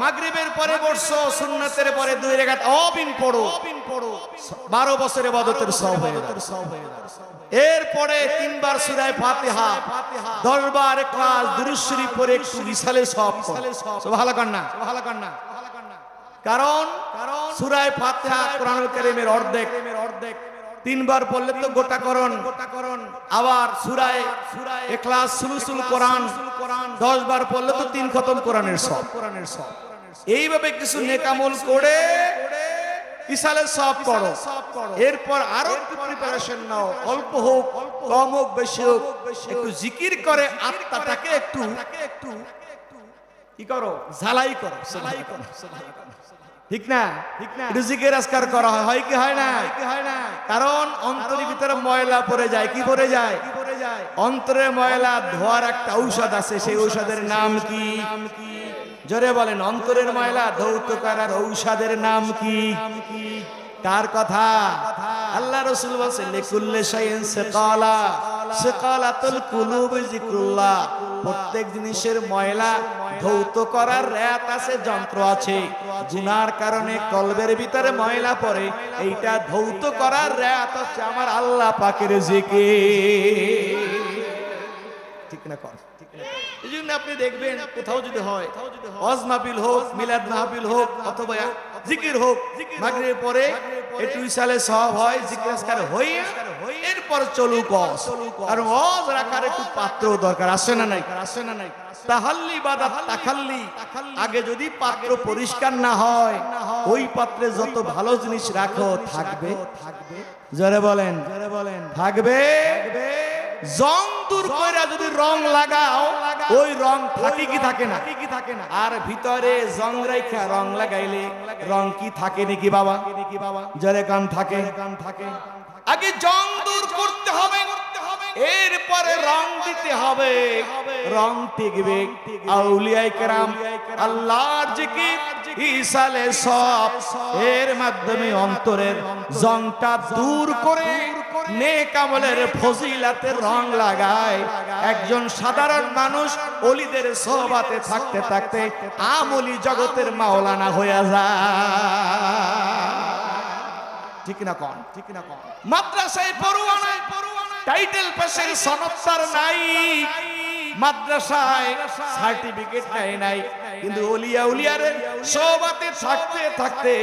মাগরিবের পরে বসছো, সুন্নাতের পরে 2 রাকাত অবিন পড়ো, 12 বছর ইবাদতের সওয়াব হয়ে যাবে। এরপরে 3 বার সূরা ফাতিহা, 10 বার ইখলাস, দুরূদ শরীফ পড়ে একটু ইসালে সওয়াব করো। সুবহানাল্লাহ। কারণ সূরা ফাতিহা কোরআনুল কারীমের অর্ধেক, 3 বার পড়লে তো গোটাকরণ, আবার সূরা ইখলাস সুলুসুল কোরআন 10 বার পড়লে তো 3 খতম কোরআনের সওয়াব। এইভাবে কিছু নেক আমল করে ইসালে সওয়াব করো। এরপর আরো প্রিপারেশন নাও, অল্প হোক কম হোক বেশি হোক, একটু জিকির করে আত্মাটাকে একটু কি করো, ঝালাই করো। ঠিক না? একটু জিকির আজকার করা হয় কি হয় না? কারণ অন্তরের ভিতরে ময়লা পড়ে যায়। কি পড়ে যায়? অন্তরে ময়লা ধোয়ার একটা ঔষধ আছে, সেই ঔষধের নাম কি? জোরে বলেন। অন্তরের ময়লা ধৌত করার ঔষধের নাম কি? কার কথা? আল্লাহ রাসূল বলেন লিকুল্লি শাইইন সিকালা, সিকালাতুল কুলুব যিকরুল্লাহ। প্রত্যেক জিনিসের ময়লা ধৌত করার রাত আছে, যন্ত্র আছে। গুনার কারণে কলবের ভিতরে ময়লা পড়ে, এইটা ধৌত করার রাত হচ্ছে আমার আল্লাহ পাকের জিকির। ঠিক না? এই জন্য আপনি দেখবেন কোথাও যদি হয় ওয়াজ মাহফিল হোক, মিলাদ মাহফিল হোক, অথবা জিকির হোক, মাগরিবের পরে একটু ইসালে সওয়াব হয়, জিকির আজকার হই, এরপর চলুক ওয়াজ। কারণ ওয়াজ রাখার একটু পাত্র দরকার, আছে না নাই? তাহাল্লি বাদাত তাখাল্লি, আগে যদি পাত্র পরিষ্কার না হয় ওই পাত্রে যত ভালো জিনিস রাখো থাকবে, জোরে বলেন থাকবে। জং দূর কইরা যদি রং লাগাও ওই রং থাকে কি থাকে না? আর ভিতরে জং রাইখা রং লাগাইলে রং কি থাকে নাকি বাবা? জোরে কান থাকে। আগে জং দূর করতে হবে, এরপরে রং দিতে হবে, রং টিকবে। আউলিয়ায়ে কেরাম আল্লাহর জিকির ইসালে সওয়াব এর মাধ্যমে অন্তরের জংটা দূর করে নেক আমলের ফজিলাতের রং লাগায়। একজন সাধারণ মানুষ ওলিদের সোহবাতে থাকতে থাকতে আমলি জগতের মাওলানা হয়ে যায়। ঠিক না কোন? মাদ্রাসায় পড়ুয়া নাই, টাইটেল পাশের সনদ তার নাই, মাদ্রাসায় সার্টিফিকেট নাই, কিন্তু ওলিয়া উলিয়ার সোহবাতে থাকতে থাকতে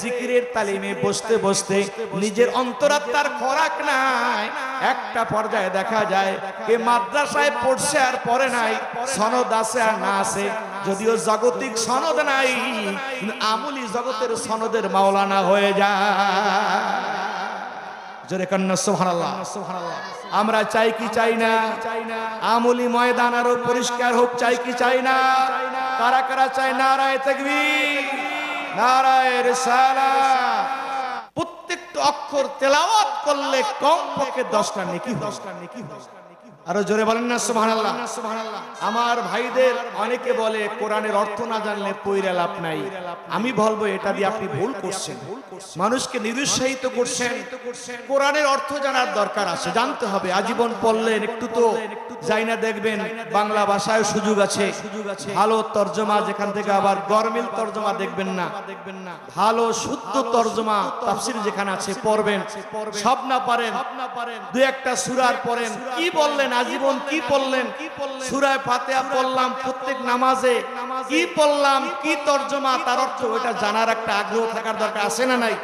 জিকিরের তালিমে বসতে বসতে নিজের অন্তরাত্মার খোরাক নাই। একটা পর্যায়ে দেখা যায় কে মাদ্রাসায় পড়ছে আর পড়ে নাই, সনদ আছে আর না আছে, যদিও জাগতিক সনদ নাই কিন্তু আমলি জগতের সনদের মাওলানা হয়ে যায়। জোরে কান্না সুবহানাল্লাহ। আমরা চাই কি চাই না? আমলি ময়দান আরো পরিষ্কার হোক, চাই কি চাই না? কারা কারা চাই? নারায়ে তাকবীর, নারায়ে রিসালাত। প্রত্যেকটা অক্ষর তেলাওয়াত করলে কমপক্ষে 10টা নেকি হয়। আরো জোরে বলেন না সুবহানাল্লাহ। আমার ভাইদের অনেকে বলে কোরআনের অর্থ না জানলে পয়রা লাভ নাই। আমি বলবো এটা দিয়ে আপনি ভুল করছেন, মানুষকে নিরুৎসাহিত করছেন। কোরআনের অর্থ জানার দরকার আছে, জানতে হবে। আজীবন পড়লেন, একটু তো যাই না দেখবেন বাংলা ভাষায় সুযোগ আছে, ভালো তরজমা, যেখান থেকে আবার গরমিল তরজমা দেখবেন না, ভালো শুদ্ধ তরজমা তাফসীর যেখানে আছে পড়বেন। সব না পারেন দুই একটা সূরার পড়েন, কি বললেন আজীবন, কি পড়লেন, সূরা ফাতিহা পড়লাম প্রত্যেক নামাজে, কি পড়লাম, কি তরজমা, তার অর্থ ওটা জানার একটা আগ্রহ থাকার দরকার আছে না নাই?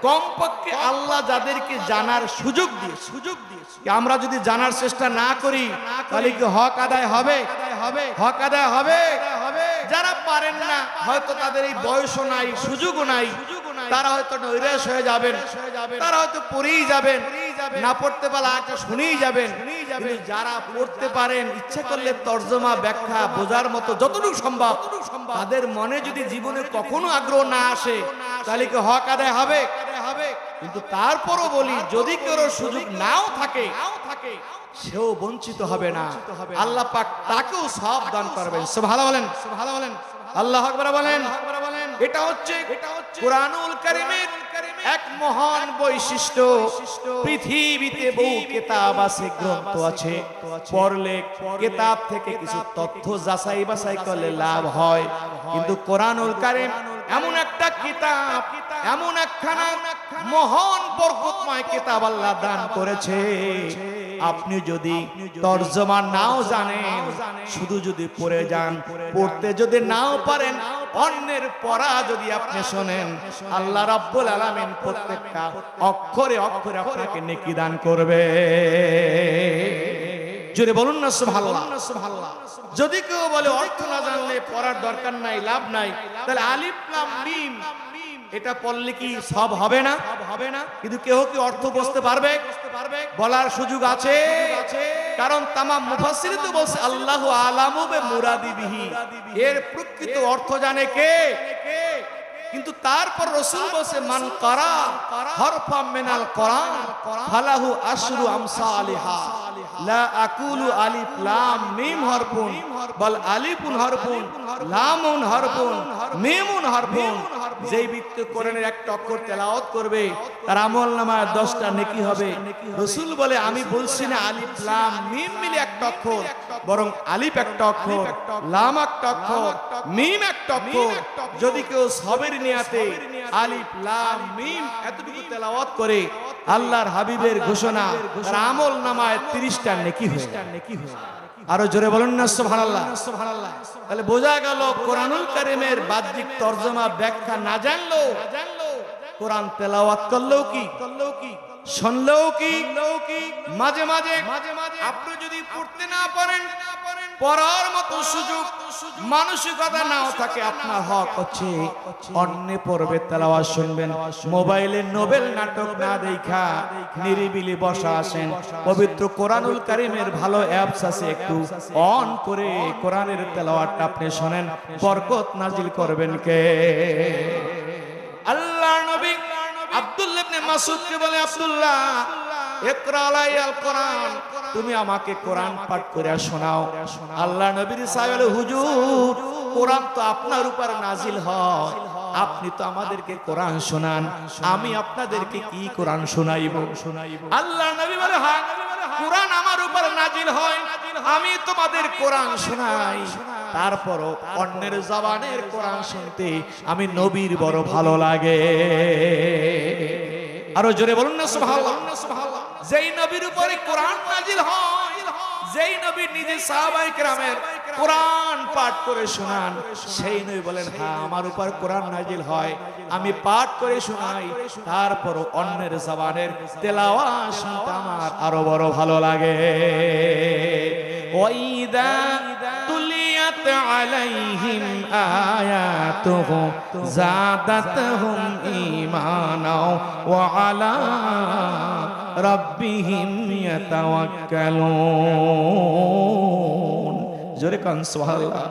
কমপক্ষে আল্লাহ যাদেরকে জানার সুযোগ দিয়ে আমরা যদি জানার চেষ্টা না করি তাহলে কি হক আদায় হবে? হক আদায় হবে? যারা পারেন না, হয়তো তাদের এই বয়সও নাই, সুযোগও নাই, তারা হয়তো নৈরাশ হয়ে যাবেন, তারা হয়তো পড়েই যাবেন, না পড়তে পারলে একটা শুনেই যাবেন। যারা পড়তে পারেন, ইচ্ছা করলে তরজমা ব্যাখ্যা বোঝার মতো যতটুকু সম্ভব, তাদের মনে যদি জীবনে কখনো আগ্রহ না আসে তাহলে কি হক আদায় হবে? কিন্তু তারপরও বলি, যদি কারো সুযোগ নাও থাকে সেও বঞ্চিত হবে না, আল্লাহ পাক তাকেও সওয়াব দান করবেন। সুবহানাল্লাহ বলেন, আল্লাহু আকবার বলেন। এটা হচ্ছে কুরআনুল কারীমের এক মহান বৈশিষ্ট্য। পৃথিবীতে বহু কিতাব আছে, গ্রন্থ আছে, পড়লে কিতাব থেকে কিছু তথ্য যাচাই বাছাই করলে লাভ হয়, কিন্তু কুরআনুল কারীম এমন একটা কিতাব, এমন একখানা মহান বরকতময় কিতাব আল্লাহ দান করেছে। আপনি যদি তরজমা নাও জানেন, শুধু যদি পড়ে যান, পড়তে যদি নাও পারেন, অন্যের পড়া যদি আপনি শোনেন, আল্লাহ রাব্বুল আলামিন প্রত্যেকটা অক্ষরে অক্ষরে আপনাকে নেকি দান করবে। জোরে বলুন না সুবহানাল্লাহ। যদি কেউ বলে অর্থ না জানলে পড়ার দরকার নাই, লাভ নাই, তাহলে আলিফ লাম মিম এটা পড়লে কি সব হবে না? কিন্তু কেউ কি অর্থ বুঝতে পারবে? বলার সুযোগ আছে, কারণ তামাম মুফাসসির তো বলছে আল্লাহু আলামু বিমুরাদি বিহি, এর প্রকৃত অর্থ জানে কে? কিন্তু তারপর রাসূল বলছে মান কারা হরফাম মিনাল কোরআন ফালাহু আশরু আমসালিহা, লা আকুলু আলিফ লাম মিম হরফুন বল আলিফুন হরফুন লামুন হরফুন মিমুন হরফুন। যেই ব্যক্তি কোরআনের একটা অক্ষর তেলাওয়াত করবে তার আমলনামায় 10টা নেকি হবে। রাসূল বলে আমি বলছি না আলিফ লাম মিম মিলে একটা অক্ষর, বরং আলিফ একটা অক্ষর, লাম একটা অক্ষর, মিম একটা অক্ষর। যদি কেউ সবের নিয়াতে আলিফ লাম মিম এতটুকু তেলাওয়াত করে, আল্লাহর হাবিবের ঘোষণা, তার আমলনামায় 30টা নেকি হয়। আরো জোরে বলুন না সুবহানাল্লাহ। তাহলে বোঝা গেল কোরআনুল কারীমের বাহ্যিক তরজমা ব্যাখ্যা না জানলো কোরআন তেলাওয়াত করলেও কি শুনলেও কি মাঝে মাঝে আপনি যদি পড়তে না পারেন পড়ার মতো সুযোগ মানসিকতা নাও থাকে আপনার হক হচ্ছে অন্য পড়বে তেলাওয়াত শুনবেন মোবাইলে নোবেল নাটক না দেখা নিরিবিলি বসা আসেন পবিত্র কোরআনুল কারীমের ভালো অ্যাপস আছে একটু অন করে কোরআনের তেলাওয়াতটা আপনি শুনেন বরকত নাজিল করবেন কে আল্লাহর নবী আব্দুল্লাহ ইবনে মাসউদ কে বলে আব্দুল্লাহ ইকরা আলাইয়াল কোরআন তুমি আমাকে কোরআন পাঠ করে শোনাও আল্লাহ নবীর সাহেব হুজুর কোরআন তো আপনার উপর নাজিল হয় আপনি তো আমাদেরকে কোরআন শোনান আমি আপনাদেরকে কি কোরআন শোনাইব আল্লাহ নবী বলে হ্যাঁ কোরআন আমার উপর নাজিল হয় আমি তোমাদের কোরআন শোনাই তারপরও অন্যের জবানের কোরআন শুনতে আমি নবীর বড় ভালো লাগে আরো জোরে বলুন না সুবহানাল্লাহ যেই নবীর উপরে কোরআন নাজিল হয় যেই নবী নিজে সাহাবায়ে কেরামের কোরআন পাঠ করে শোনান সেই নবী বলেন হ্যাঁ আমার উপর কোরআন নাজিল হয় আমি পাঠ করে শোনাই তারপরও অন্যের জবানের তেলাওয়াত শুনতে আমার আরো বড় ভালো লাগে ওয়াইদা তুলিয়াত আলাইহিম আয়াতুহু যাদাতহুম ঈমানা ওয়া আলা রাব্বিহিম ইয়াতাওয়াক্কালুন জোরে কান সুবহানাল্লাহ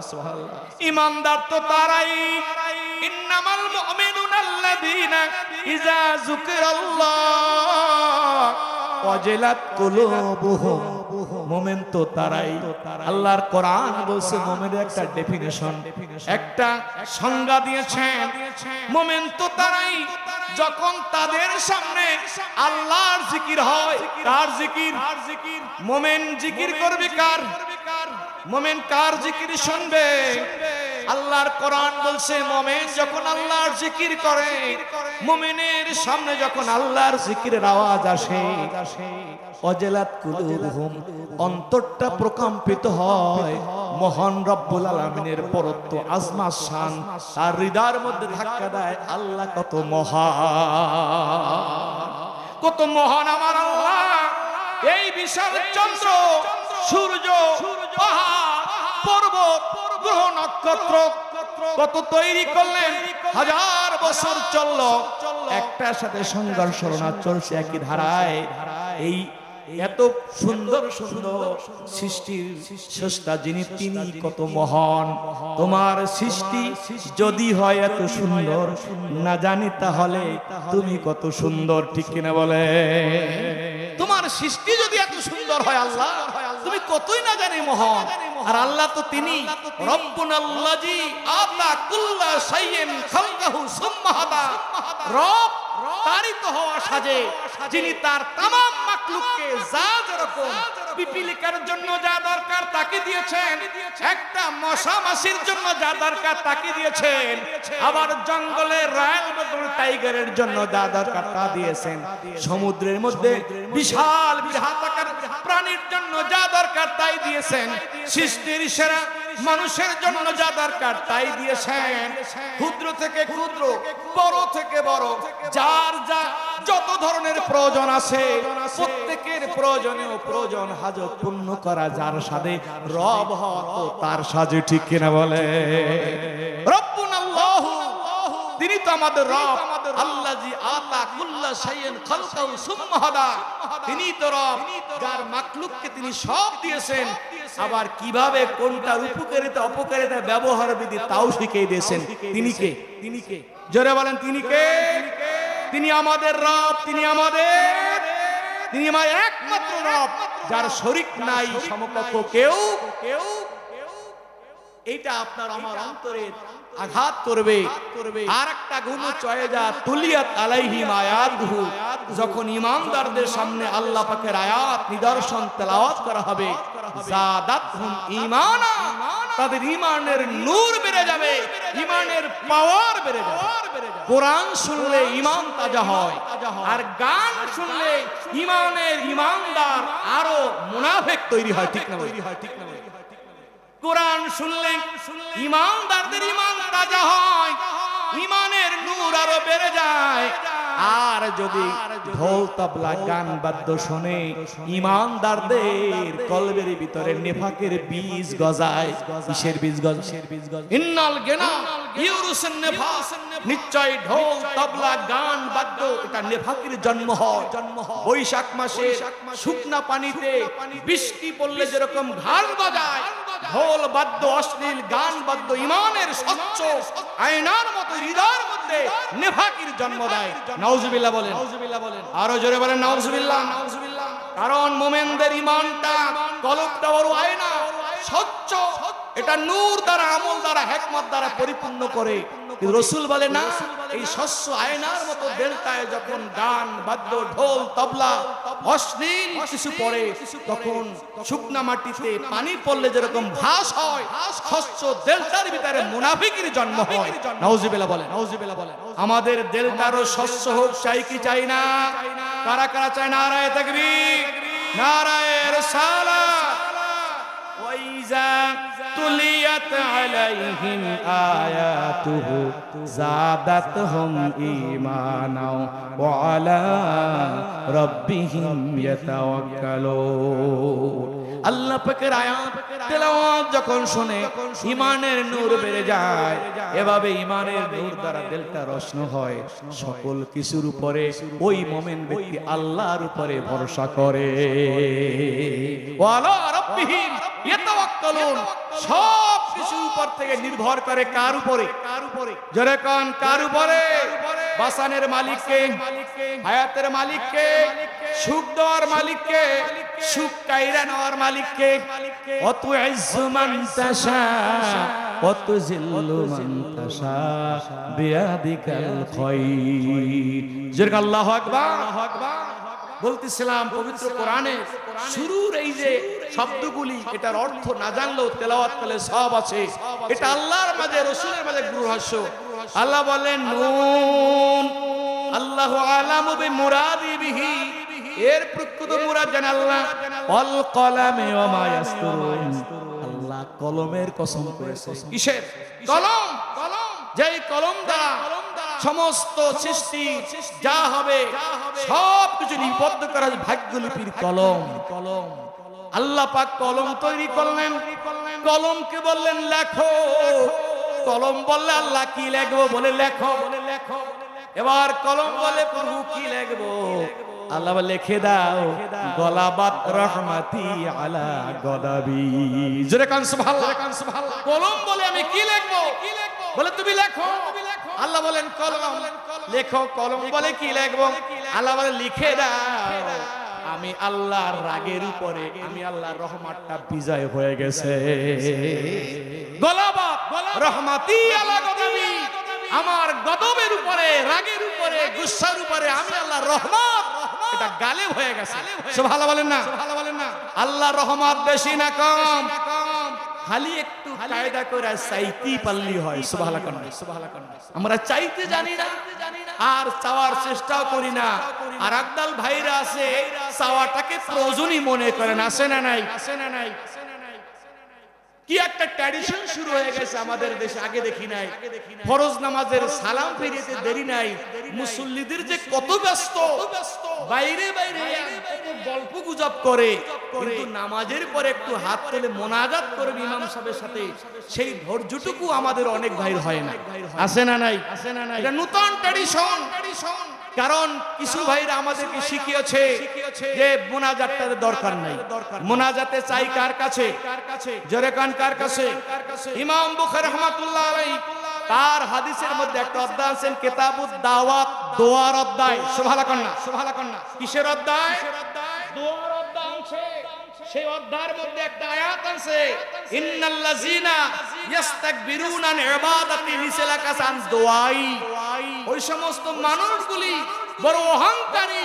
ঈমানদার তো তারাই ইন্নামাল মুমিনুনা আল্লাযীনা ইযা যুকিরাল্লাহ ওয়াজিলাত কুলুবুহুম মুমিন তো তারাই আল্লাহর কোরআন বলছে মুমিনের একটা ডেফিনিশন একটা সংজ্ঞা দিয়েছেন মুমিন তো তারাই যখন তাদের সামনে আল্লাহর জিকির হয় কার জিকির মুমিন জিকির করবে কার মুমিন কার জিকির শুনবে আল্লাহর কোরআন বলছে মুমিন যখন আল্লাহর জিকির করে মুমিনের সামনে যখন আল্লাহর জিকিরের আওয়াজ আসে ওয়াজিলাত কুলুবুহুম অন্তরটা প্রকম্পিত হয় মহান রব্বুল আলামিনের পরত্ব আজমত শান আর হৃদয়ের মধ্যে ধাক্কা দেয় আল্লাহ কত মহান আমার আল্লাহ এই বিশাল চন্দ্র সূর্য পাহাড় পর্বত গ্রহ নক্ষত্র কত তৈরি করলেন হাজার বছর চললো একটার সাথে সংঘর্ষ না চলছে একই ধারায় এই এত সুন্দর সুন্দর সৃষ্টির স্রষ্টা যিনি তিনি কত মহান তোমার সৃষ্টি যদি হয় এত সুন্দর না জানি তাহলে তুমি কত সুন্দর ঠিক কিনা বলে তোমার সৃষ্টি যদি এত সুন্দর হয় আল্লাহ তুমি কতই না জানি মহান আর আল্লাহ তো তিনি রব্বুনাল্লাযী আতা কুল্লা শাইইন খালকাহু সুম্মা হাদা রব তারই তো হওয়া সাজে যিনি তার तमाम মাখলুককে যা যেরকম পিপিলিকার জন্য যা দরকার তাকে দিয়েছেন একটা মশা মাছির জন্য যা দরকার তাকে দিয়েছেন আবার জঙ্গলে রয়্যাল বেঙ্গল টাইগারের জন্য যা দরকার তা দিয়েছেন সমুদ্রের মধ্যে বিশাল বৃহদাকার প্রাণীর জন্য যা দরকার তাই দিয়েছেন সৃষ্টির সেরা মানুষের জন্য যা দরকার তাই দিয়েছেন ক্ষুদ্র থেকে ক্ষুদ্র বড় থেকে বড় যার যা যত ধরনের প্রয়োজন আছে প্রত্যেকের প্রয়োজনীয় প্রয়োজন হাজত পূর্ণ করা যার সাথে রব তো তার সাজে ঠিক কিনা বলে রব্বুনাল্লাহু তিনি তো আমাদের রব আল্লাযী আতা কুল্লা শাইইন খালকাহু সুম্মা হাদা তিনি তো রব যার মাখলুককে তিনি সব দিয়েছেন আবার কিভাবে কোনটার উপকারিতা অপকারিতা ব্যবহার বিধি তাও শিখিয়ে দিয়েছেন তিনি কে জোরে বলেন তিনি কে তিনি আমাদের রব তিনি আমার একমাত্র রব যার শরীক নাই সমকক্ষ কেউ এটা আপনার আমার অন্তরে আঘাত করবে আর একটা গুণ চয়ে যা তুলিয়াত আলাইহিম আয়াতুহু যখন ঈমানদারদের সামনে আল্লাহ পাকের আয়াত নিদর্শন তেলাওয়াত করা হবে যাদাতহুম ঈমানা তাদের ঈমানের নূর বেড়ে যাবে ইমানের পাওয়ার বেড়ে যায়। কোরআন শুনলে ইমান তাজা হয়, আর গান শুনলে ইমানদার আরো মুনাফিক তৈরি হয়। ঠিক না? কোরআন শুনলে ইমানদারদের ইমান তাজা হয়, ইমানের নূর আরো বেড়ে যায়। আর যদি ঢোল তবলা গান বাদ্য শুনে ইমানদারদের কলবের ভিতরে নেফাকের বীজ গজায়। কিসের বীজ গজায়? ইন্নাল গিনা ইউরুসুন নিফাস, নিশ্চয় ঢোল তবলা গান বাদ্য এটা নেফাকের জন্ম হয়। বৈশাখ মাসে শুকনা পানিতে বৃষ্টি পড়লে যেরকম ঘাস বাজায়, ঢোল বাদ্য অশ্লীল গান বাদ্য ইমানের স্বচ্ছ আয়নার মতো হৃদয়ের মধ্যে নেফাকির জন্ম দেয়। নাউজুবিল্লাহ বলেন, আরো জোরে বলেন নাউজুবিল্লাহ। কারণ মুমিনদের ইমানটা কলবটা বড় আয়না, স্বচ্ছ, এটা নূর দ্বারা আমল দ্বারা হিকমত দ্বারা পরিপূর্ণ করে। কিন্তু রাসূল বলে না, এই স্বচ্ছ আয়নার মতো দিলটায় যখন গান বাদ্য ঢোল তবলা অশ্লীল কিছু পড়ে, তখন শুকনা মাটিতে পানি পড়লে যেরকম ঘাস হয়, স্বচ্ছ দিলটার ভিতরে মুনাফিকের জন্ম হয়। নাউজুবিল্লাহ বলেন, নাউজুবিল্লাহ বলেন। আমাদের দিলটারও স্বচ্ছ হোক, চাই কি চাই না? কারা কারা চায়? নারায়ে তাকবীর, নারায়ে রিসালাত। ওয়াইজা তুলিয়াত আলাইহিম আয়াতুহু যাদাতহুম ঈমানা ওয়া আলা রাব্বিহিম ইয়াতাওয়াক্কালুন। আল্লাহ পাকের আয়াত তেলাওয়াত যখন শুনে ঈমানের নূর বেড়ে যায়। এভাবে ঈমানের নূর দ্বারা দিলটা রোশন হয়। সকল কিছুর উপরে ওই মুমিন ব্যক্তি আল্লাহর উপরে ভরসা করে। ওয়া আলা রাব্বিহিম ইয়াতাওয়াক্কালুন, সব কিছুর উপর থেকে নির্ভর করে কার উপরে? জোরে কোন, কার উপরে? বাসানের মালিককে, হায়াতের মালিককে, সুখ দেওয়ার মালিককে, সুখ কাইরা নেওয়ার মালিককে। অতুইজ্জু মান তাশা ওয়াতুযিল্লু মান তাশা বিয়াদিকাল খায়র। জোরে আল্লাহু আকবার। বলতেছিলাম পবিত্র কোরআনে শুরুর এই যে শব্দগুলি, এটার অর্থ না জানলেও তেলাওয়াত করলে সওয়াব আছে। এটা আল্লাহর মাঝে, রাসূলের মাঝে রহস্য। আল্লাহ বলেন নুন, আল্লাহু আলামু বিমুরাদি বিহি, এর প্রকৃত মুরাদ জানেন আল্লাহ। ওয়াল কলামে ওয়া মা ইয়াসতুরুন, আল্লাহ কলমের কসম করেছে। কিসের কলম? যেই কলম দ্বারা সমস্ত সৃষ্টি যা হবে সব কিছু নিবদ্ধ করা, ভাগ্যলিপির কলম। আল্লাহ পাক কলম তৈরি করলেন, কলমকে বললেন লেখো। কলম বললে আল্লাহ কি লিখবো? বলে লেখো। এবার কলম বলে প্রভু কি লিখবো? আল্লাহ লিখে দাও গলাবাত রহমাতি আলা গদাবি। জোরে কান সুবহানাল্লাহ। কলম বলে আমি কি লিখবো? বলে তুমি লেখো। আল্লাহ বলেন কলম লেখো। কলম বলে কি লিখবো? আল্লাহ বলে লিখে দাও আমি আল্লাহর রাগের উপরে, আমি আল্লাহর রহমতটা বিজয় হয়ে গেছে। গলাবাত রহমাতি আলা গদাবি, আমার গদবের উপরে, রাগের উপরে, গুসার উপরে আমি আল্লাহর রহমত এটা গালেব হয়ে গেছে। সুবহানাল্লাহ বলেন না? আল্লাহর রহমত বেশি না কম? খালি একটু কায়দা করে চাইতে পারলি হয়। সুবহানাল্লাহ। আমরা চাইতে জানি না, আর চাওয়ার চেষ্টাও করি না। আর একদল ভাইরা আছে চাওয়াটাকে প্রয়োজনই মনে করেন। আছে না নাই? কি একটা ট্র্যাডিশন শুরু হয়ে গেছে আমাদের দেশে, আগে দেখি নাই। ফরজ নামাজের সালাম ফিরিতে দেরি নাই, মুসল্লিদের যে কত ব্যস্ত, বাইরে বাইরে গল্প গুজব করে, কিন্তু নামাজের পরে একটু হাত তুলে মোনাজাত করে ইমাম সাহেবের সাথে, সেই ধৈর্যটুকু আমাদের অনেক ভাইর হয় না। আছে না নাই? এটা নতুন ট্র্যাডিশন। কারণ কিছু ভাইরা আমাদেরকে শিখিয়েছে যে মোনাজাতের দরকার নাই। মোনাজাতে চাই কার কাছে? জোরে কান, কার কাছে? ইমাম বুখারী রাহমাতুল্লাহ আলাইহি তার হাদিসের মধ্যে একটা অধ্যায় আছেন কিতাবুদ দাওয়াত, দোয়ার অধ্যায়। সুবহানাল্লাহ। কিসের অধ্যায়? দোয়ার অধ্যায় আছে। সেই অধ্যায়ের মধ্যে একটা আয়াত আছে, ইন্নাল্লাযিনা ইস্তাকবিরুনা আন ইবাদাতি নিসলাকাসান দুআই। ওই সমস্ত মানুষগুলি বড় অহংকারী,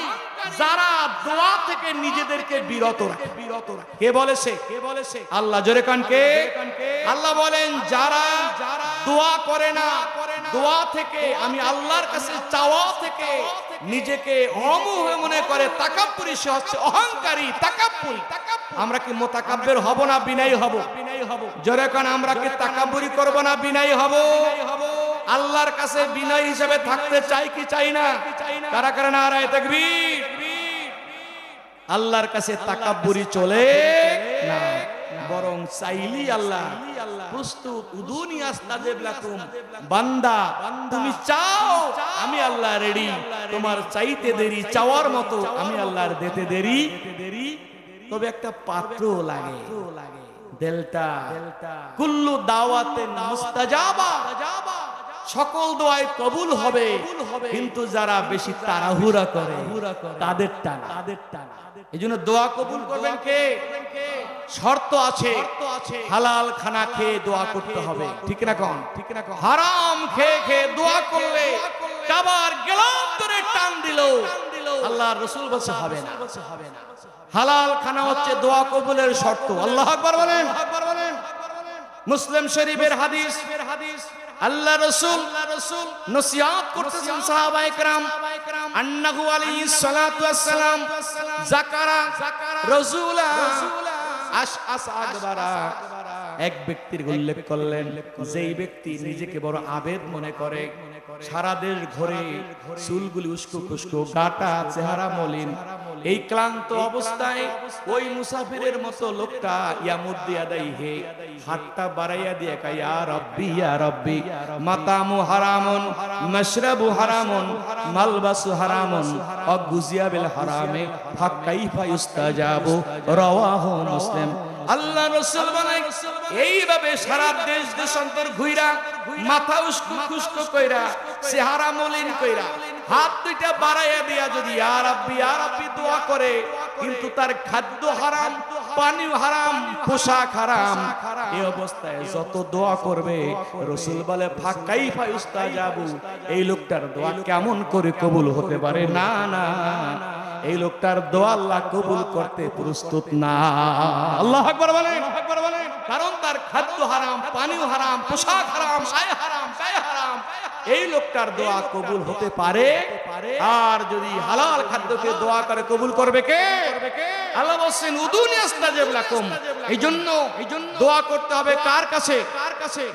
যারা দোয়া থেকে নিজেদেরকে বিরত রাখে। কে বলেছে? আল্লাহ। জোরে কান কে? আল্লাহ বলেন যারা দোয়া করে না, দোয়া থেকে আমি আল্লাহর কাছে চাওয়া থেকে নিজেকে অমুহ মনে করে, তাকাব্বুরি, সে হচ্ছে অহংকারী, তাকাব্বুরি। আমরা কি মুতাকাব্বির হব না বিনয়ী হব? জোরে কান, আমরা কি তাকাব্বুরি করব না বিনয়ী হব? আল্লাহর কাছে বিনয়ী হিসেবে থাকতে চাই কি চাই না? কারা কারা নারায়ে তাকবীর। আল্লাহর কাছে তাকাব্বুরি চলে না, বরং চাইলি আল্লাহ প্রস্তুত। উদুনি আস্তাজিব লাকুম, বান্দা তুমি চাও, আমি আল্লাহ রেডি। তোমার চাইতে দেরি, চাওয়ার মতো আমি আল্লাহর দিতে দেরি। তবে একটা পাত্র লাগে, দেলটা। কুল্লু দাওয়াতিন মুস্তাজাবা, সকল দোয়াই কবুল হবে, কিন্তু যারা বেশি তাড়াহুড়া করে তাদেরটা না। এইজন্য দোয়া কবুল করবেন কে? শর্ত আছে, হালাল খানা খেয়ে দোয়া করতে হবে, ঠিক না কম? হারাম খেয়ে খেয়ে দোয়া করলে কাবার গেলাম ধরে টান দিল, আল্লাহর রাসূল বলছে হবে না। হালাল খানা হচ্ছে দোয়া কবুলের শর্ত। আল্লাহু আকবার বলেন। মুসলিম শরীফের হাদিস, আল্লাহ রাসূল নসিহত করতেছেন সাহাবায়ে কেরাম, আন্নাহু আলাইহিস সালাতু ওয়াস সালাম যাকারা রাসূলা আশআস আগবারা, এক ব্যক্তির উল্লেখ করলেন যেই ব্যক্তি নিজেকে বড় আবেদ মনে করে, সারা দেশ ঘুরে, চুলগুলি উস্কো খুস্কো, গাটা, চেহারা মলিন, এই ক্লান্ত অবস্থায় ওই মুসাফিরের মতো লোকটা ইয়ামুদ্দি আদাইহে, হাতটা বাড়াইয়া দিয়ে কয় ইয়া রাব্বি ইয়া রাব্বি, মাতামু হারামুন মাশরাবু হারামুন মালবাসু হারামুন অগুজিয়া বিল হারামে ফাকাইফা ইস্তাজাবু, রাওয়াহু মুসলিম। আল্লাহ রাসূল বলেন এইভাবে সারা দেশ দেশান্তর ঘুইরা, মাথা উস্কো খুস্কো কইরা, চেহারা মলিন কইরা, হাত দুইটা বাড়াইয়া দিয়া যদি ইয়া রাব্বি ইয়া রাব্বি দোয়া করে, কিন্তু তার খাদ্য হারাম, পানি হারাম, পোশাক হারাম, এই অবস্থায় যত দোয়া করবে রাসূল বলে ফাকাইফা ইস্তাজাবু, এই লোকটার দোয়া কেমন করে কবুল হতে পারে? না না, এই লোকটার দোয়া আল্লাহ কবুল করতে প্রস্তুত না। আল্লাহু আকবার বলেন। কারণ তার খাদ্য হারাম, পানিও হারাম, পোশাক হারাম, আয় হারাম, গায়ে হারাম, এই লোকটার দোয়া কবুল হতে পারে। আর যদি হালাল খাদ্যকে দোয়া করে কবুল করবে কে? আল্লাহ বলেন উদুনি আস্তাজিব লাকুম। এইজন্য দোয়া করতে হবে কার কাছে?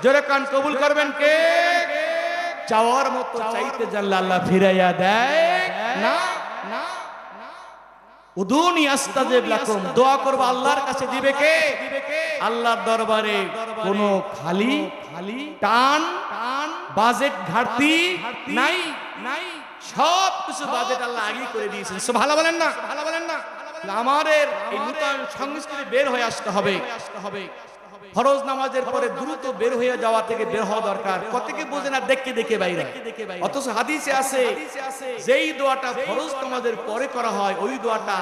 জোরে কান, কবুল করবেন কে? চাওয়ার মতো চাইতে জানলে আল্লাহ ফিরাইয়া দেয় না। উদুনি আস্তাজিব লাকুম, দোয়া করব আল্লাহর কাছে দিবে কে? আল্লাহর দরবারে কোনো খালি টান বাজেট ঘাটতি নাই। সব কিছু বাজেট আল্লাহ আগেই করে দিয়েছেন। সুবহানাল্লাহ বলেন না? আমাদের এই নূতন সংস্কৃতি বের হয়ে আসতে হবে। ফরজ নামাজের পরে দ্রুত বের হয়ে যাওয়া থেকে বের হওয়া দরকার। কতকে বোঝে না, দেখে দেখে বাইরে। অথচ হাদিসে আছে যেই দোয়াটা ফরজ নামাজের পরে করা হয়, ওই দোয়াটা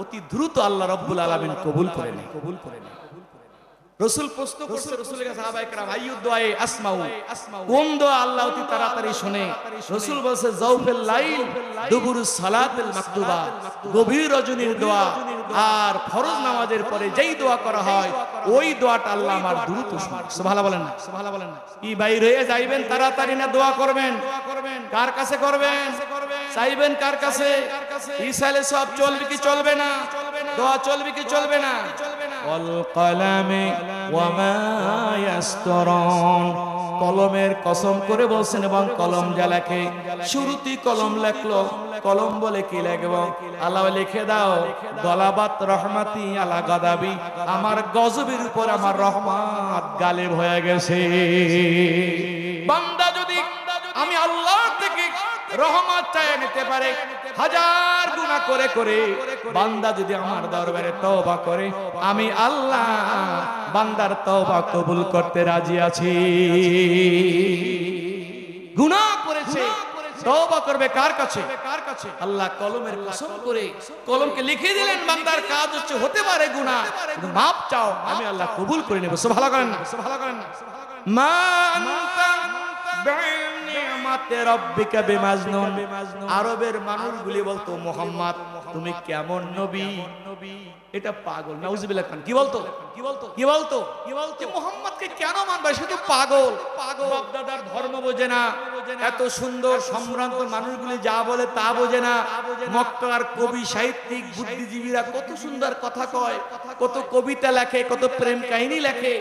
অতি দ্রুত আল্লাহ রাব্বুল আলামিন কবুল করে নেয়। রাসূল প্রশ্ন করছে রাসূলের কাছে, সাহাবায়ে কেরাম আইয়ুদ দুআয়ে আসমাউ, কোন দোয়া আল্লাহ অতি তাড়াতাড়ি শুনে? রাসূল বলেছে জাওফিল লাইল দুবুরুস সালাতিল মাকতুবা, গভীর রজনীর দোয়া আর ফরজ নামাজের পরে যেই দোয়া করা হয় ওই দোয়াটা আল্লাহ আমার দ্রুত শুনে। সুবহানাল্লাহ বলেন না? কি বাইর হয়ে যাইবেন তাড়াতাড়ি না দোয়া করবেন? কার কাছে করবেন? চাইবেন কার কাছে? ইসালে সব চলবে কি চলবে না? দোয়া চলবে কি চলবে না? ওয়াল কলামে ওয়া মা ইয়াসতুরুন, কলমের কসম করে বলছেন এবং কলম যা লেখে। শুরুতেই কলম লেখলো, কলম বলে কি লিখবো? আল্লাহ লিখে দাও গলাবাত রহমাতি আলা গাদাবি, আমার গজবের উপর আমার রহমত গালিব হয়ে গেছে। বান্দা যদি আমি আল্লাহ থেকে রহমত চায় নিতে পারে, হাজার গুনাহ করে করে বান্দা যদি আমার দরবারে তওবা করে, আমি আল্লাহ বান্দার তওবা কবুল করতে রাজি আছি। গুনাহ করেছে, তওবা করবে কার কাছে? আল্লাহ কলমের কসম করে কলমকে লিখে দিলেন, বান্দার কাজ হচ্ছে হতে পারে গুনাহ, কিন্তু মাপ চাও, আমি আল্লাহ কবুল করে নেব। সুবহানাল্লাহ করেন না? মা আনতা বিনিয়ামাতে রাব্বিকা বিমাজনুন। আরবের মানুষগুলি বলতো মুহাম্মদ তুমি কেমন নবী, এটা পাগল। নাউজুবিল্লাহ খান কি বলতো, কি বলতো, কি বলতো, কি বলতো মুহাম্মদকে কেন মানবে, সে তো পাগল, বাপ দাদার ধর্ম বোঝে না, এত সুন্দর সম্ভ্রান্ত মানুষগুলি যা বলে তা বোঝে না। মক্কার কবি সাহিত্যিক বুদ্ধিজীবীরা কত সুন্দর কথা কয়, কত কবিতা লেখে, কত প্রেম কাহিনী লেখে,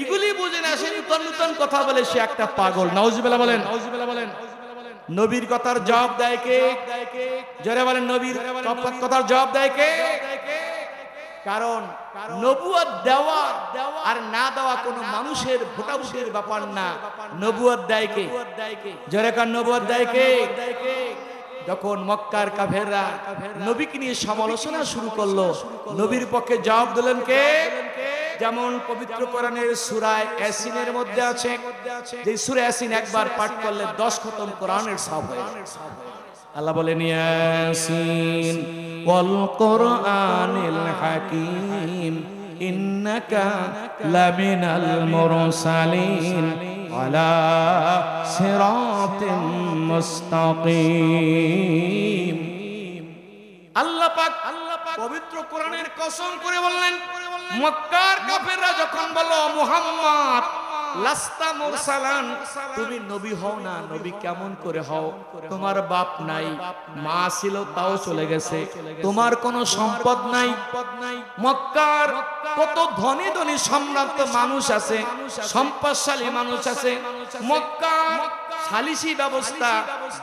এগুলি বোঝে না, সে নতুন নতুন কথা বলে, সে একটা পাগল। নাউজুবিল্লাহ বলেন, নাউজুবিল্লাহ বলেন। নবীর কথার জবাব দেয় কে? জোরে বলেন, নবীর কথার জবাব দেয় কে? কারণ নবুয়ত দেওয়া আর না দেওয়া কোনো মানুষের ভোটাভুটির ব্যাপার না। নবুয়ত দেয় কে? জোরে কার নবুয়ত দেয় কে? যখন মক্কার কাফেররা নবীকে নিয়ে সমালোচনা শুরু করলো, নবীর পক্ষে জবাব দিলেন কে? যেমন পবিত্র কোরআনের সূরা ইয়াসিনের মধ্যে আছে, যে সূরা ইয়াসিন একবার পাঠ করলে 10 খতম কোরআনের সওয়াব হয়। আল্লাহ বলেন ইয়াসিন ওয়াল কোরআনিল হাকিম ইন্নাকা লামিনাল মুরসালিন আলা সিরাতিম মুস্তাকিম। আল্লাহ পাক পবিত্র কোরআনের কসম করে বললেন, মক্কার কাফেররা যখন বলল মুহাম্মদ লাস্তা মুরসালান, তুমি নবী হও না, নবী কেমন করে হও? তোমার বাপ নাই, মা ছিল তাও চলে গেছে, তোমার কোনো সম্পদ নাই। মক্কার কত ধনী ধনী সম্ভ্রান্ত মানুষ আছে, সম্পদশালী মানুষ আছে। মক্কার সালিসি ব্যবস্থা,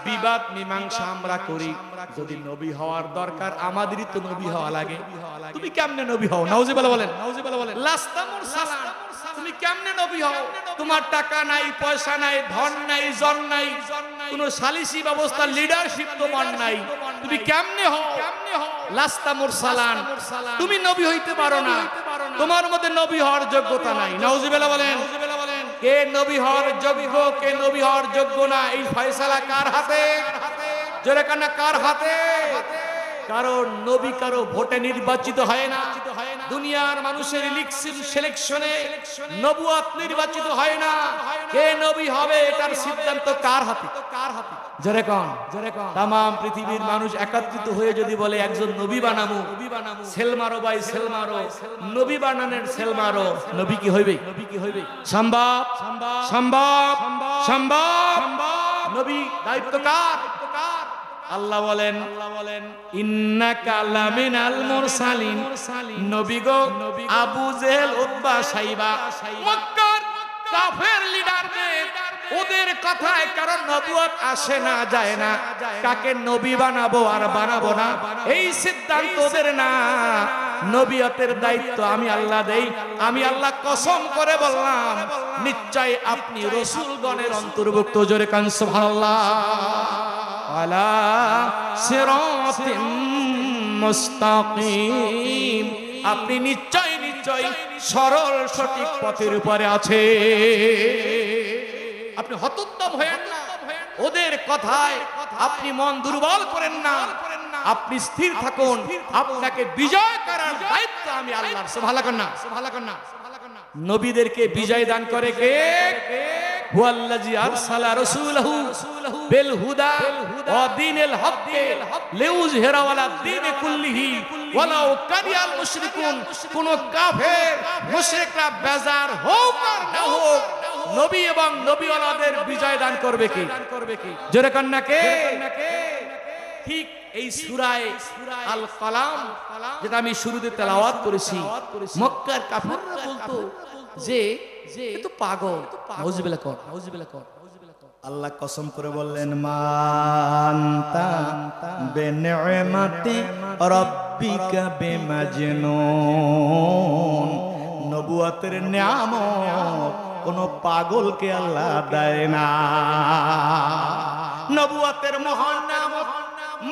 বিবাদ মীমাংসা আমরা করি, যদি নবী হওয়ার দরকার আমাদেরই তো নবী হওয়া লাগে, তুমি কেমনে নবী হও? নাউজুবিল্লাহ বলেন, নাউজুবিল্লাহ বলেন। লাস্তা মুরসালান, তুমি কেমনে নবী হও? তোমার টাকা নাই, পয়সা নাই, ধন নাই, জন নাই, কোন সালিসি ব্যবস্থা, লিডারশিপ তোমার নাই, তুমি কেমনে হও? লাস্তা মুরসালান, তুমি নবী হইতে পারো না, তোমার মধ্যে নবী হওয়ার যোগ্যতা নাই। নাউজুবিল্লাহ বলেন। কে নবী হওয়ার যোগ্য, কে নবী হওয়ার যোগ্য না, এই ফয়সালা কার হাতে? জোরে কান্না, কার হাতে? কারণ নবী কারো ভোটে নির্বাচিত হয় না, দুনিয়ার মানুষের ইলেকশন সিলেকশনে নবুয়ত নির্বাচিত হয় না। কে নবী হবে এটার সিদ্ধান্ত কার হাতে? কার হাতে? জোরে কোন, জোরে কোন। तमाम পৃথিবীর মানুষ একত্রিত হয়ে যদি বলে একজন নবী বানাবো, সেল মারো ভাই, সেল মারো, নবী বানানোর সেল মারো, নবী কি হইবে? নবী কি হইবে? সম্ভব? সম্ভব? সম্ভব? নবী দায়িত্ব কার? আল্লাহ বলেন ইন্নাকা লামিনাল মুরসালিন, নবী গো আবু জেহেল, উতবা, সাইবা, মক্কার কাফের লিডারদের ওদের কথায় কারণ নবুয়ত আসে না, যায় না, কাকে নবী বানাবো আর বানাবো না এই সিদ্ধান্ত ওদের না, নবিয়তের দায়িত্ব আমি আল্লাহ দেই। আমি আল্লাহ কসম করে বললাম নিশ্চয় আপনি রাসূলগণের অন্তর্ভুক্ত। জোরে কান সুবহানাল্লাহ। আলা সিরাতিম মুস্তাকিম, আপনি নিশ্চয় নিশ্চয় সরল সঠিক পথের উপরে আছে। আপনি হতোদ্যম হয়েন না, ওদের কথায় আপনি মন দুর্বল করেন না, আপনি স্থির থাকুন, আপনাকে বিজয় করার দায়িত্ব আমি আল্লাহর। সুবহানাল্লাহ, সুবহানাল্লাহ। নবীদেরকে বিজয় দান করে কে? হুয়াল্লাযী আরসালা রাসূলাহু বিল হুদা ওয়া দীনিল হক লিইয়ুযহিরাহু আলা দীনি কুল্লিহি ওয়ালাউ কারিহাল মুশরিকুন। কোন কাফের মুশরিকরা বেজার হোক আর না হোক, নবী এবং নবীওয়ালাদের বিজয় দান করবে কে? জোরে কান্না কে? ঠিক এই সূরায়ে আল কালাম যেটা আমি শুরুতে তেলাওয়াত করেছি, মক্কার কাফেররা বলতো যে এ তো পাগল। নাউজুবিল্লাহ কর, নাউজুবিল্লাহ কর। আল্লাহ কসম করে বললেন মান্তা বিনিমাতি রাব্বিকা বিমাজনুন, নবুয়তের নিয়ামত কোন পাগলকে আল্লাহ দেয় না। নবুয়তের মহান নিয়ামত,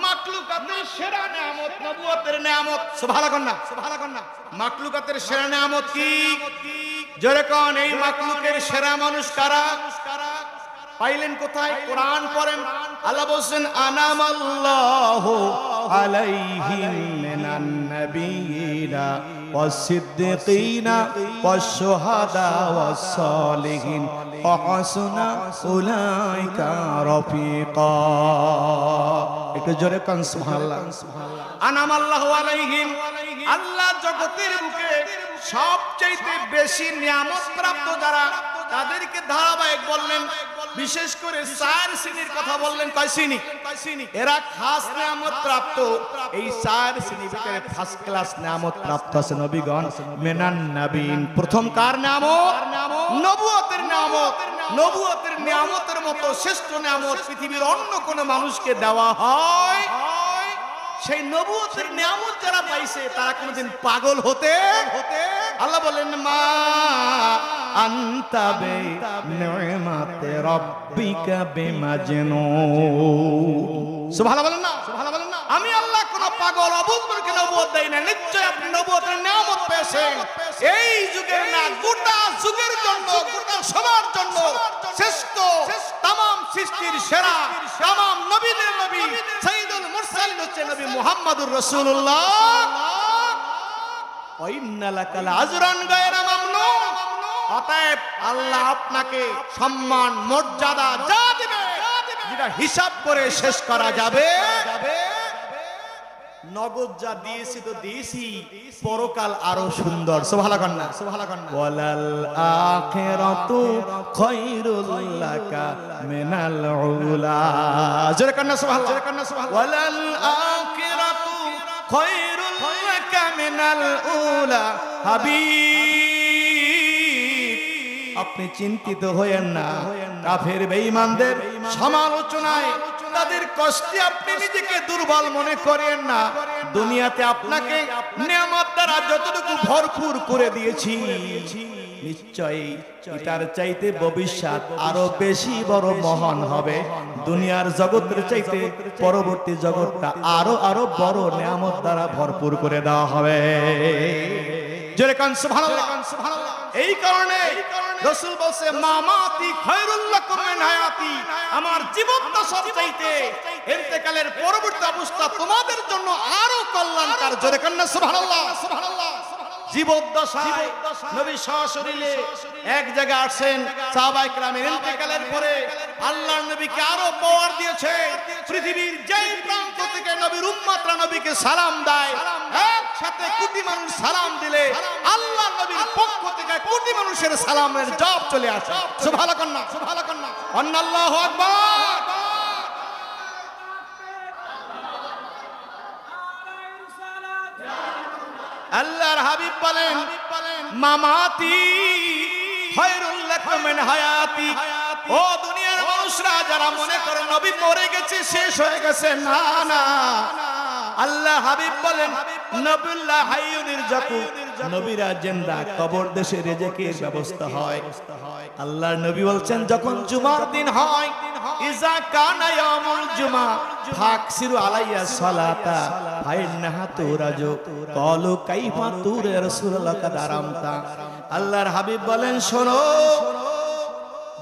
মাখলুকাতের সেরা নিয়ামত, নবুয়তের নিয়ামত। সুবহানাল্লাহ, সুবহানাল্লাহ। মাখলুকাতের সেরা নিয়ামত কি? জোরে কোন, এই মাখলুকের সেরা মানুষ কারা? পাইলেন কোথায়? কোরআন পড়েন। আল্লাহ বলেন আনামাল্লাহু আলাইহিম মিনান নাবিয়্যিন النبيين والصديقين والشهداء والصالحين وحسن أولئك رفيقا একটু জোরে কান সুবহানাল্লাহ আনামাল্লাহু আলাইহিম আল্লাহ জগতের বুকে সবচেয়ে বেশি নিয়ামত প্রাপ্ত যারা তাদেরকে ধারাবাহিক বললেন বিশেষ করে চার শ্রেণীর কথা বললেন কয় শ্রেণী এরা খাস নিয়ামত প্রাপ্ত এই চার শ্রেণীর ভিতরে ফার্স্ট ক্লাস নিয়ামত প্রাপ্ত আছে নবীগণ মিনান নবীন প্রথম কার নিয়ামত নবুয়তের নিয়ামত নবুয়তের নিয়ামতের মতো শ্রেষ্ঠ নিয়ামত পৃথিবীর অন্য কোন মানুষকে দেওয়া হয় সেই নবুয়তের নিয়ামত যারা পাইছে তারা কোনদিন পাগল হতে আল্লাহ বলেন মা আনতা বে নিমাতে রাব্বিকা বিমাজনুন সুবহানাল্লাহ বলেন না সুবহানাল্লাহ বলেন না আমি আল্লাহ কোন পাগল অবুজকে নবুয়ত দেই না নিশ্চয় আপনি নবুয়তের নিয়ামত পেয়েছেন এই যুগের না গোটা যুগের জন্য গোটা সবার জন্য শ্রেষ্ঠ तमाम সৃষ্টির সেরা तमाम নবীদের নবী সাইয়্যিদুল মুরসালিন হচ্ছে নবী মুহাম্মদুর রাসূলুল্লাহ ওয়া ইন্না লাকাল আজরান গায়রা মামনুন অতএব আল্লাহ আপনাকে সম্মান মর্যাদা যা দিবে যেটা হিসাব করে শেষ করা যাবে নগদ যা দিয়েছি তো দিয়েছি পরকাল আরো সুন্দর সুবহানাল্লাহ সুবহানাল্লাহ ওয়ালাল আখিরাতু খায়রুল লাকা মিনাল উলা জোরে কান্না সুবহানাল্লাহ ওয়ালাল আখিরাতু খায়রুল লাকা মিনাল উলা হাবিব আপনি চিন্তিত হয়েন না কাফের বেঈমানদের সমালোচনায় তাদের কষ্টে আপনি নিজেকে দুর্বল মনে করেন না দুনিয়াতে আপনাকে নিয়ামত দ্বারা যতটুকু ভরপুর করে দিয়েছি নিশ্চয়ই এটার চাইতে ভবিষ্যৎ আরো বেশি বড় মহান হবে দুনিয়ার জগতের চাইতে পরবর্তী জগৎটা আরো আরো বড় নিয়ামত দ্বারা ভরপুর করে দেওয়া হবে জোরে কান সুবহানাল্লাহ এই কারণে রাসূল বলেছে মামাতি খায়রুল লাকুম মিন হায়াতি আমার জীবদ্দশার চাইতে ইন্তেকালের পরবর্তী অবস্থা তোমাদের জন্য আরো কল্যাণকর জোরে কান সুবহানাল্লাহ জীবদ্দশায় নবী সশরীরে এক জায়গায় আসেন সাহাবায়ে কেরামের ইন্তেকালের পরে আল্লাহর নবীকে আরো পাওয়ার দিয়েছে পৃথিবীর যেই প্রান্ত থেকে নবীর উম্মতরা নবীকে সালাম দেয় একসাথে কোটি মানুষ সালাম দিলে আল্লাহর নবীর পক্ষ থেকে কোটি মানুষের সালামের জবাব চলে আসে সুবহানাল্লাহ সুবহানাল্লাহ আল্লাহু আকবার আল্লাহর হাবিব বলেন মামাতি খায়রুল লাকুম মিন হায়াতি ও দুনিয়ার মানুষরা যারা মনে করে নবী মরে গেছে শেষ হয়ে গেছে না না আল্লাহ হাবিব বলেন নবুল্লাহ হাইয়ুন ইরজাকু নবীরা জিন্দা কবর দেশে রিজিকের ব্যবস্থা হয় আল্লাহর নবী বলছেন যখন জুমার দিন হয় ইজা কানা ইয়াউমুল জুমা ফাকসিরু আলাইয়া সালাতা ফাইন্নাহা তুরাজু ক্বালু কাইফা তুর ইয়া রাসূলুল্লাহ কাদারামতা আল্লাহর হাবিব বলেন শোনো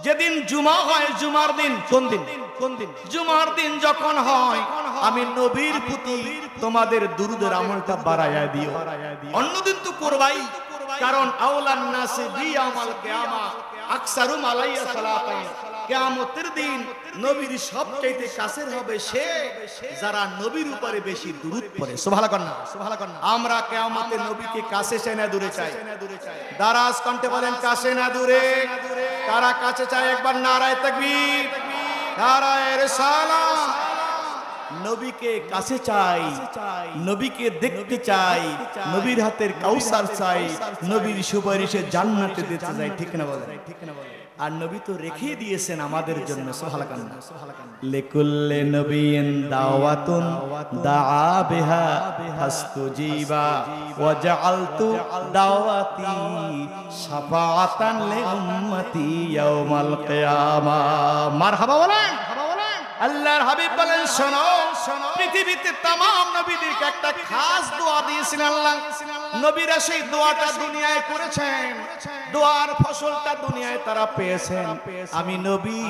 যেদিন জুমা হয় জুমার দিন কোন দিন জুমার দিন যখন হয় আমি নবীর প্রতি তোমাদের দুরূদের আমলটা বাড়ায়া দিও অন্যদিন তো করবাই কারণ আওলান নাসি বিয়াউমাল কিয়ামা আকসারুম আলাইয়া সালাতান কিয়ামতের দিন নবীর সবচেয়ে কাছের হবে সে যারা নবীর উপরে বেশি দুরূদ পড়ে সুবহানাল্লাহ আমরা কিয়ামতে নবীকে কাছে চাই না দূরে চাই দারাজ কণ্ঠে বলেন কাছে না দূরে কারা কাছে চাই একবার নারায়ে তাকবীর নারায়ে রিসালাত নবীকে কাছে চাই নবীকে দেখতে চাই নবীর হাতের কাউসার চাই নবীর সুপারিশে জান্নাতে যেতে চাই ঠিক না বলেন আর নবী তো রেখে দিয়েছেন আমাদের জন্য সুবহানাল্লাহ লিকুল্লি নবিয়িন দাওয়াতুন দাআ বিহা ফাস্তুজিবা ওয়া জাআলতু দাওয়াতি শাফাআতান লি উম্মতি ইয়াউমাল কিয়ামা মারহাবা বলেন আল্লাহর হাবিব বলেন শোনো পৃথিবীতে तमाम নবীদেরকে একটা খাস দোয়া দিয়েছেন আল্লাহ নবীরা সেই দোয়াটা দুনিয়ায় করেছেন দোয়ার ফসলটা দুনিয়ায় তারা পেয়েছেন আমি নবী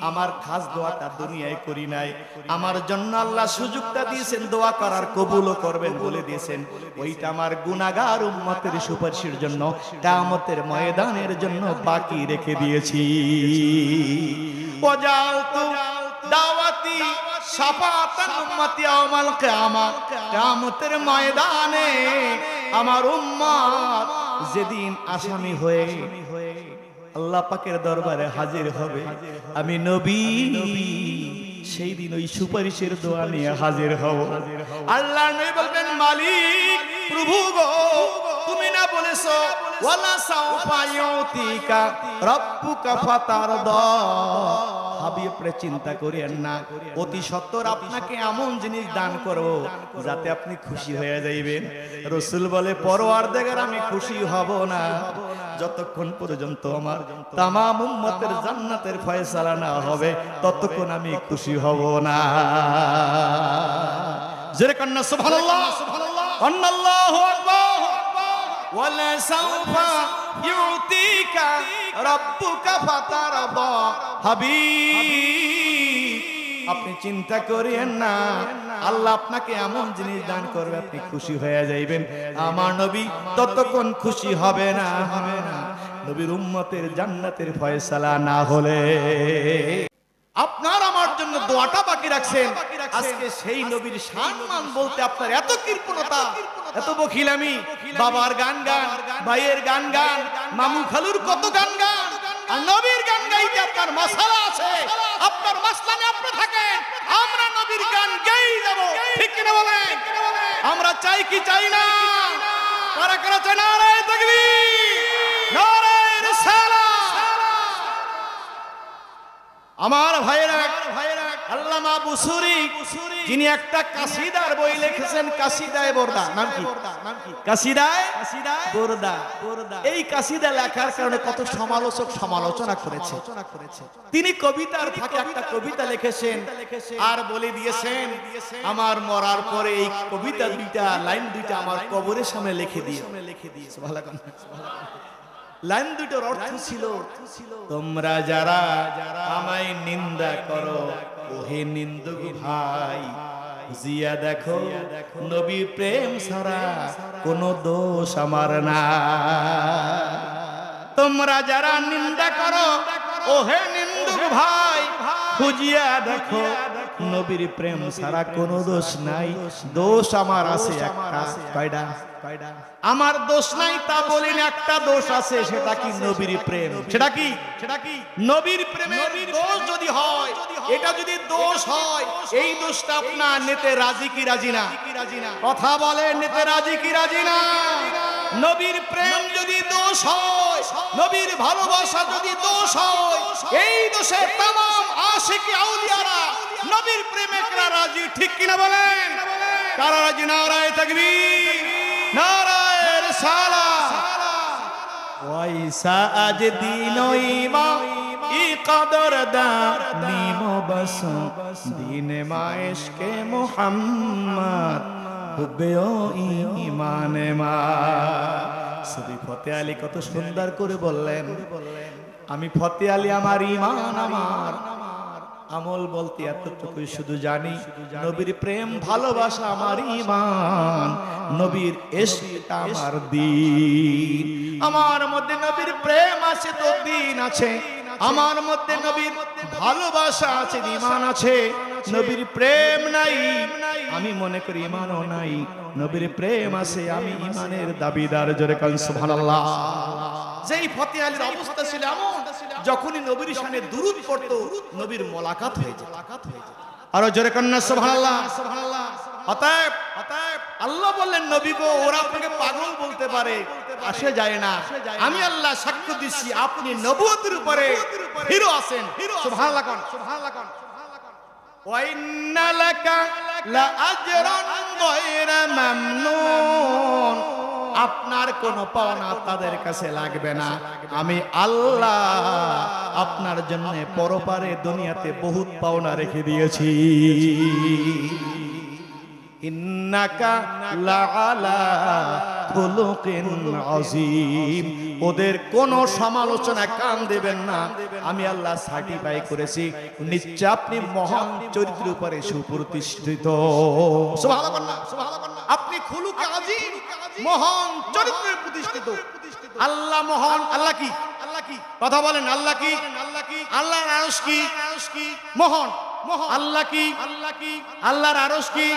আমার খাস দোয়াটা দুনিয়ায় করি নাই, আমার জন্য আল্লাহ সুযোগটা দিয়েছেন, দোয়া করার কবুলও করবেন বলে দিয়েছেন, ওইটা আমার গুনাহগার উম্মতের সুপারিশের জন্য কিয়ামতের ময়দানের জন্য বাকি রেখে দিয়েছি। ওয়াজালতু দাওয়াতি শাফাআতান উম্মতি ইয়াওমাল কিয়ামah, কিয়ামতের ময়দানে আমার উম্মত যেদিন আসামি হয়ে আল্লাহ পাকের দরবারে হাজির হবে, আমি নবী সেই দিন ওই সুপারিশের দোয়া নিয়ে হাজির হব। আল্লাহ নবী বলবেন, মালিক প্রভু গো, তুমি না বলেছো ওয়ালা সাউফা ইউতিকা রাব্বুকা ফাতারদা, হাবিব আপনি চিন্তা করেন না, অতি সত্বর আপনাকে এমন জিনিস দান করব যাতে আপনি খুশি হয়ে যাইবেন। রাসূল বলে, পরওয়ারদিগার আমি খুশি হব না যতক্ষণ পর্যন্ত আমার তামাম উম্মতের জান্নাতের ফয়সালা না হবে, ততক্ষণ আমি খুশি হব না। জোরে কন্না সুবহানাল্লাহ, আল্লাহু আকবার। ওয়ালা সাউফা ইউতিকা রাব্বুকা ফাতারদা, হাবিব আপনি চিন্তা করেন না, আল্লাহ আপনাকে এমন জিনিস দান করবে আপনি খুশি হয়ে যাইবেন। আমার নবী ততক্ষণ খুশি হবে না নবীর উম্মতের জান্নাতের ফয়সালা না হলে। আপনার আমার জন্য দোয়াটা বাকি রাখছেন, আজকে সেই নবীর সম্মান বলতে আপনার এত কৃপণতা, এত বখিলামি, বাবার গান গান, ভাইয়ের গান গান, মামু খালুর কত গান গান, আর নবীর গান গাইতে আপনার মাসালা আছে, আপনার মাসলানে আপনি থাকেন, আমরা নবীর গান গেয়েই যাব, ঠিক কিনা বলেন? আমরা চাই কি চাই না? কারা কারা চাই? নারায়ে তাকবীর, নারায়ে রিসালাত। আমার ভাইয়েরা, আল্লামা বুসুরি যিনি একটা কাসিদার বই লিখেছেন, কাসিদায়ে বোরদা, নাম কি? কাসিদায়ে বোরদা। এই কাসিদা লেখার কারণে কত সমালোচক সমালোচনা করেছে। তিনি কবিতার ফাঁকে একটা কবিতা লিখেছেন আর বলে দিয়েছেন, আমার মরার পরে এই কবিতা দুইটা লাইন দুইটা আমার কবরের সামনে লিখে দিয়ে। লাইন দুটোর অর্থ ছিল, তোমরা যারা আমায় নিন্দা করো ওহে নিন্দুক ভাই, জিয়া দেখো নবী প্রেম ছাড়া কোনো দোষ আমার না। তোমরা যারা নিন্দা করো ওহে নিন্দুক ভাই, খুঁজিয়া দেখো নবীর প্রেম ছাড়া কোনো দোষ নাই। দোষ আমার আছে একটা, কয়টা? আমার দোষ নাই তা বলি না, একটা দোষ আছে, সেটা কি? নবীর প্রেম। সেটা কি? নবীর প্রেমের দোষ যদি হয়, এটা যদি দোষ হয়, এই দোষটা আপনার নিতে রাজি কি রাজি না? কথা বলেন, নিতে রাজি কি রাজি না? নবীর প্রেম যদি দোষ হয়, নবীর ভালোবাসা যদি দোষ হয়, এই দোষে तमाम আশিকি আউলিয়ারা নবীর প্রেমিকরা রাজি, ঠিক কিনা বলেন? কারা রাজি? নারায়ে তাকবীর, নারায়ে রিসালাত। ওয়াইসা আজ দিন ইমা ই কদর দা নিমো বস দিন মায়েশকে মুহাম্মদ হুব্বে ও ঈমানে মা। শ্রী ফতে আলী কত সুন্দর করে বললেন, আমি ফতে আলী আমার ঈমান, আমার আমল বলতে এতটুকু শুধু জানি, নবীর প্রেম ভালোবাসা আমার ঈমান, নবীর ইশক আমার দ্বীন। আমার মধ্যে নবীর প্রেম আছে তো দ্বীন আছে, আমার মধ্যে নবীর ভালোবাসা আছে, ঈমান আছে। নবীর প্রেম নাই, আমি মনে করি ঈমানও নাই। নবীর প্রেম আছে, আমি ঈমানের দাবিদার। জোরে কান সুবহানাল্লাহ। যেই ফতে আলীর অবস্থা ছিল এমন, যখনই নবীর শানে দুরূদ পড়তো নবীর মোলাকাত হয়ে যেত। আর জোরে কান সুবহানাল্লাহ। অতএব আল্লাহ বললেন, নবী গো, ওরা আপনাকে পাগল বলতে পারে, আসে যায় না, আমি আল্লাহ সাক্ষ্য দিচ্ছি আপনি নবুয়তের উপরে হিরো আছেন। সুবহানাল্লাহ কোন, সুবহানাল্লাহ কোন। ওয়া ইন্না লাকা লা আজরান গায়রা মামনুন, আপনার কোনো পাওনা তাদের কাছে লাগবে না, আমি আল্লাহ আপনার জন্য পরপারে দুনিয়াতে বহুত পাওনা রেখে দিয়েছি। ইন্নাকা লাআলা খুলুকিন আযীম। ওদের কোনো সমালোচনা কান দেবেন না, আমি আল্লাহ সার্টিফাই করেছি নিশ্চয় আপনি মহান চরিত্রের উপরে সুপ্রতিষ্ঠিত। সুবহানাল্লাহ, সুবহানাল্লাহ। আপনি খুলুকে আযীম, মহান চরিত্রে প্রতিষ্ঠিত। আল্লাহ মহান। আল্লাহ কি? আল্লাহ কি? কথা বলেন, আল্লাহ কি? আল্লাহ কি? আল্লাহর আরশ কি? মহান। আল্লাহ কি? আল্লাহ কি? আল্লাহর আরশ কি?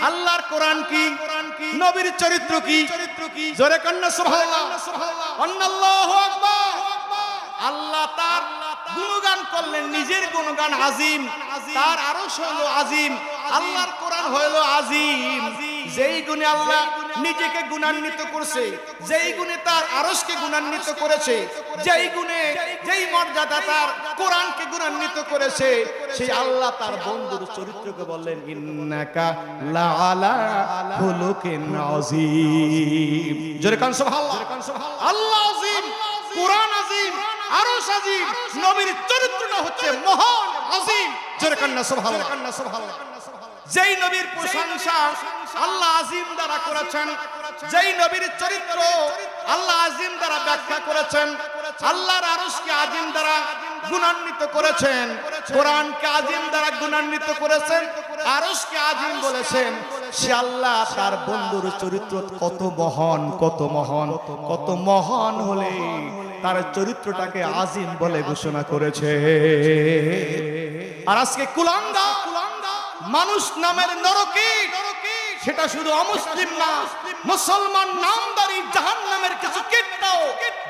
আল্লাহর কোরআন কি? নবীর চরিত্র কি? জোরে কন্না সুবহানাল্লাহ, আল্লাহু আকবার। আল্লাহ তার গুণগান করলেন, নিজের গুণগান আযীম, তার আরশ হলো আযীম, আল্লাহর কোরআন হলো আযীম। যেই গুণে আল্লাহ নিজেকে গুণান্বিত করছে, যেই গুণে তার আরশকে গুণান্বিত করেছে, যেই গুণে যেই মর্যাদা তার কোরআনকে গুণান্বিত করেছে, সেই আল্লাহ তার বন্ধুর চরিত্রকে বললেন ইন্নাকা লাআলা খুলুকিন আযীম। জোরে কান সুবহানাল্লাহ। আল্লাহ আযীম, কোরআন আযীম, আরশ আযীম, নবীর চরিত্রটা হচ্ছে মহান আযীম। জোরে কান সুবহানাল্লাহ। যেই নবীর প্রশংসা আল্লাহ আযীম দ্বারা করেছেন, যেই নবীর চরিত্র আল্লাহ আযীম দ্বারা ব্যাখ্যা করেছেন, আল্লাহর আরশকে আযীম দ্বারা গুণান্বিত করেছেন, কোরআনকে আযীম দ্বারা গুণান্বিত করেছেন, আরশকে আযীম বলেছেন, সে আল্লাহ তার বন্ধুর চরিত্র কত মহান, কত মহান, কত মহান হলে তার চরিত্রটাকে আযীম বলে ঘোষণা করেছে। আর আজকে কুলাঙ্গা মানুষ নামের নরকে, সেটা শুধু অমুসলিম না, মুসলমান নামদারি জাহান্নামের কিছু কীটনাও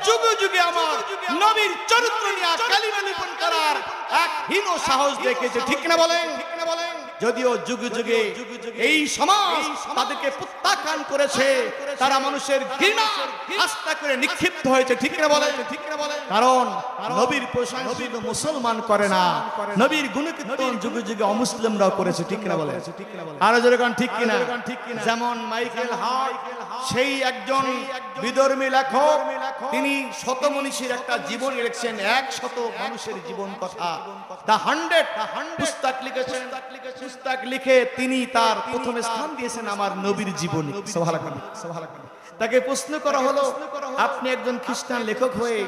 যুগে যুগে আমার নবীর চরিত্র নিয়ে কালিমা নিপন করার এক হীন সাহস দেখেছে। ঠিক না বলেন? যদিও যুগে যুগে এই সমাজ তাদেরকে প্রত্যাখ্যান করেছে, তারা মানুষের ঘৃণা আস্থা করে নিক্ষিপ্ত হয়েছে। ঠিক না বলেন? কারণ নবীর প্রশংসা শুধু মুসলমান করে না, নবীর গুণকীর্তন যুগে যুগে অমুসলিমরাও করেছে। ঠিক না বলেন? আরো জোরে কোন ঠিক কিনা? যেমন মাইকেল হার্ট, সেই একজন বিধর্মী লেখক, তিনি শত মনীষীর একটা জীবন লিখছেন, 100 মানুষের জীবন কথা, দ্য 100 পুস্তক লিখেছেন। পুস্তক লিখে তিনি তার প্রথম স্থান দিয়েছেন আমার নবীর জীবনী। সুবহানাল্লাহ। তাকে প্রশ্ন করা হলো, আপনি একজন খ্রিস্টান লেখক হয়ে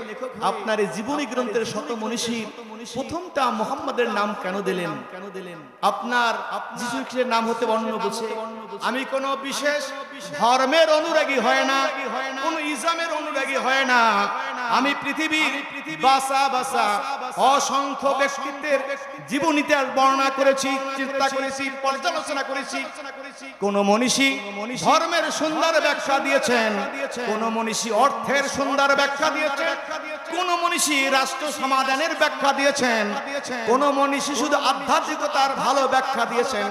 আপনার এই জীবনী গ্রন্থের শত মনীষীর প্রথমটা মুহাম্মাদের নাম কেন দিলেন? আপনার যিশু খ্রিস্টের নাম হতে অন্য বলছে। আমি কোন বিশেষ ধর্মের অনুরাগী হয় না, কোন ইসলামের অনুরাগী হয় না, আমি পৃথিবীর বাসা বাসা অসংখ্য ব্যক্তিত্বের জীবনীতে বর্ণনা করেছি, চিন্তা করেছি, পর্যালোচনা করেছি। কোন মনীষী ধর্মের সুন্দর ব্যাখ্যা দিয়েছেন, কোন মনীষী অর্থের সুন্দর ব্যাখ্যা দিয়েছেন, কোন মনীষী রাষ্ট্র সমাধানের ব্যাখ্যা দিয়েছেন, কোন মনীষী শুধু আধ্যাত্মিকতার ভালো ব্যাখ্যা দিয়েছেন।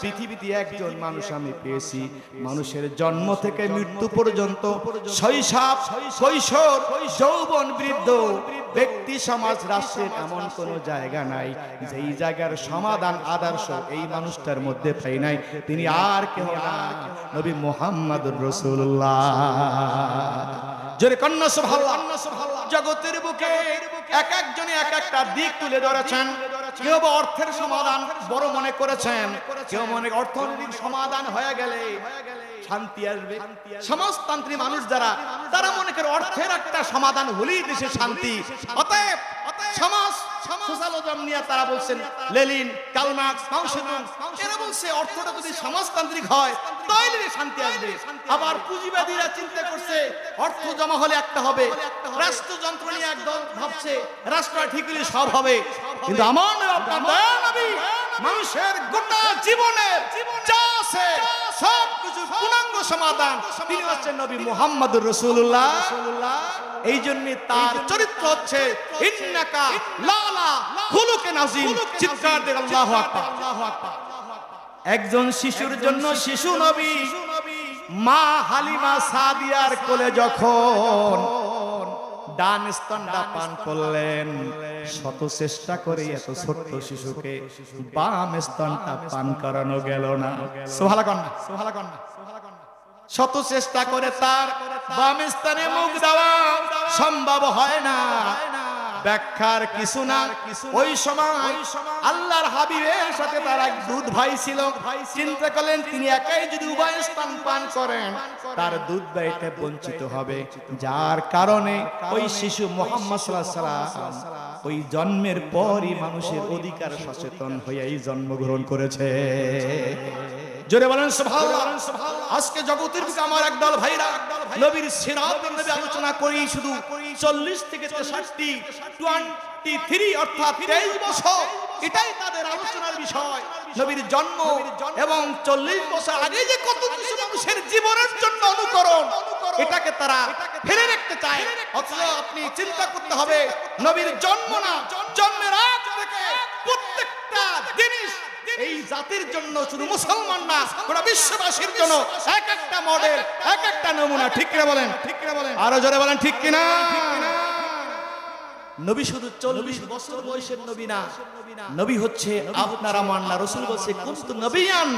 পৃথিবীতে একজন মানুষ আমি পেয়েছি, মানুষের জন্ম থেকে মৃত্যু পর্যন্ত, শৈশব, কৈশোর, যৌবন, বৃদ্ধ, ব্যক্তি, সমাজ, রাষ্ট্রের এমন কোন জায়গা নাই যেই জায়গার সমাধান আদর্শ এই মানুষটার মধ্যে পাই নাই। তিনি আর কেউ না, নবী মুহাম্মদুর রাসূলুল্লাহ। জোরে কন্না সুবহানাল্লাহ। জগতের বুকে এক একজনে এক একটা দিক তুলে ধরেছেন। কেউ বা অর্থের সমাধান বড় মনে করেছেন, কেউ মনে অর্থনৈতিক সমাধান হয়ে গেলে শান্তি আসবে। সমাজতান্ত্রিক মানুষ যারা, তারা মনে করে অর্থের একটা সমাধান হলেই দেশে শান্তি। অতএব সমাজ সোশ্যালিজম নিয়ে তারা বলছেন, লেনিন, কার্ল মার্কস, মাও সেতুং, এরা বলছে অর্থটা যদি সমাজতান্ত্রিক হয় তাহলে শান্তি আসবে। আবার পুঁজিবাদীরা চিন্তা করছে অর্থ জমা হলে একটা হবে, রাষ্ট্রযন্ত্র নিয়ে একদল ভাবছে রাষ্ট্র ঠিক হলে সব হবে। কিন্তু আমার নবী মানুষের গোটা জীবনের যা আছে সব কিছু পূর্ণাঙ্গ সমাধান, তিনি হচ্ছেন নবী মুহাম্মদুর রাসূলুল্লাহ। এই জন্য তার চরিত্র হচ্ছে ইন্নাকা লাআলা খুলুকিন আযীম। চিৎকার দিয়ে আল্লাহু আকবার। একজন শিশুর জন্য শিশু নবী মা হালিমা সাদিয়ার কোলে যখন ডান স্তনটা পান করলেন, শত চেষ্টা করে এত ছোট্ট শিশুকে বাম স্তনটা পান করানো গেল না। সুবহানাল্লাহ। শত চেষ্টা করে তার বাম স্তনে মুখ দেওয়া সম্ভব হয় না। ব্যাখ্যার কিছু না। ওই সময় আল্লাহর হাবিবের সাথে তার এক দুধ ভাই ছিল। চিন্তা করলেন তিনি একাই যদি উভয় স্তন পান করেন তার দুধ ব্যয়টা বঞ্চিত হবে, যার কারণে ওই শিশু মুহাম্মদ সাল্লাল্লাহু আলাইহি ওয়াসাল্লাম ওই জন্মের পরই মানুষের অধিকার সচেতন হয়েই জন্মগ্রহণ করেছে। জোরে বলেন সুবহানাল্লাহ। আজকে জগতের বুকে আমার একদল ভাইরা নবীর সিরাত নবী আলোচনা করি শুধু 40 থেকে 63 23 অর্থাৎ 23 বছর এটাই তাদের আলোচনার বিষয়। নবীর জন্ম এবং 40 বছর আগে যে কত কিছু মানুষের জীবনের জন্য অনুকরণ এটাকে তারা ফেলে রাখতে চায়। অথচ আপনি চিন্তা করতে হবে নবীর জন্ম না, জন্মের আগ থেকে প্রত্যেকটা জিনিস এই জাতির জন্য, শুধু মুসলমান না গোটা বিশ্ববাসীর জন্য এক একটা মডেল, এক একটা নমুনা। ঠিক কিনা বলেন? ঠিক কিনা বলেন? আরো জোরে বলেন ঠিক কিনা? নবী শুধু 40 বছর বয়সের নবী না, নবী হচ্ছে আপনার আমার না। রাসূল বলছে কুনতু নবিয়ান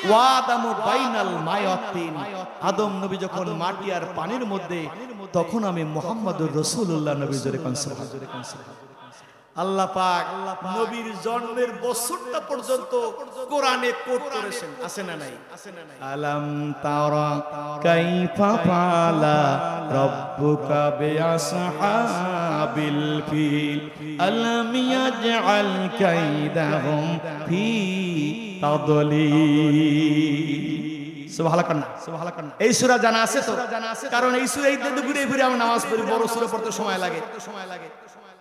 ওয়া আদামু বাইনাল মায়াতিন। আদম নবী যখন মাটি আর পানির মধ্যে, তখন আমি মুহাম্মদুর রাসূলুল্লাহ নবী। জোরে কোন সুবহানাল্লাহ। আল্লাহ পাক নবীর জন্মের বছরটা পর্যন্ত কোরআনে কোট করেছেন, আছে না নাই? আলাম তারা কাইফা ফালা রাব্বুকা বিআসহাবিল ফিল আলাম ইয়াজআল কাইদাহুম ফি তাদলিল। সুবহানাল্লাহ। এই সূরা জানা আছে তো? কারণ এই সূরা এই ঘুরে ঘুরে আমরা নামাজ পড়ি, বড় সূরা পড়তে সময় লাগে।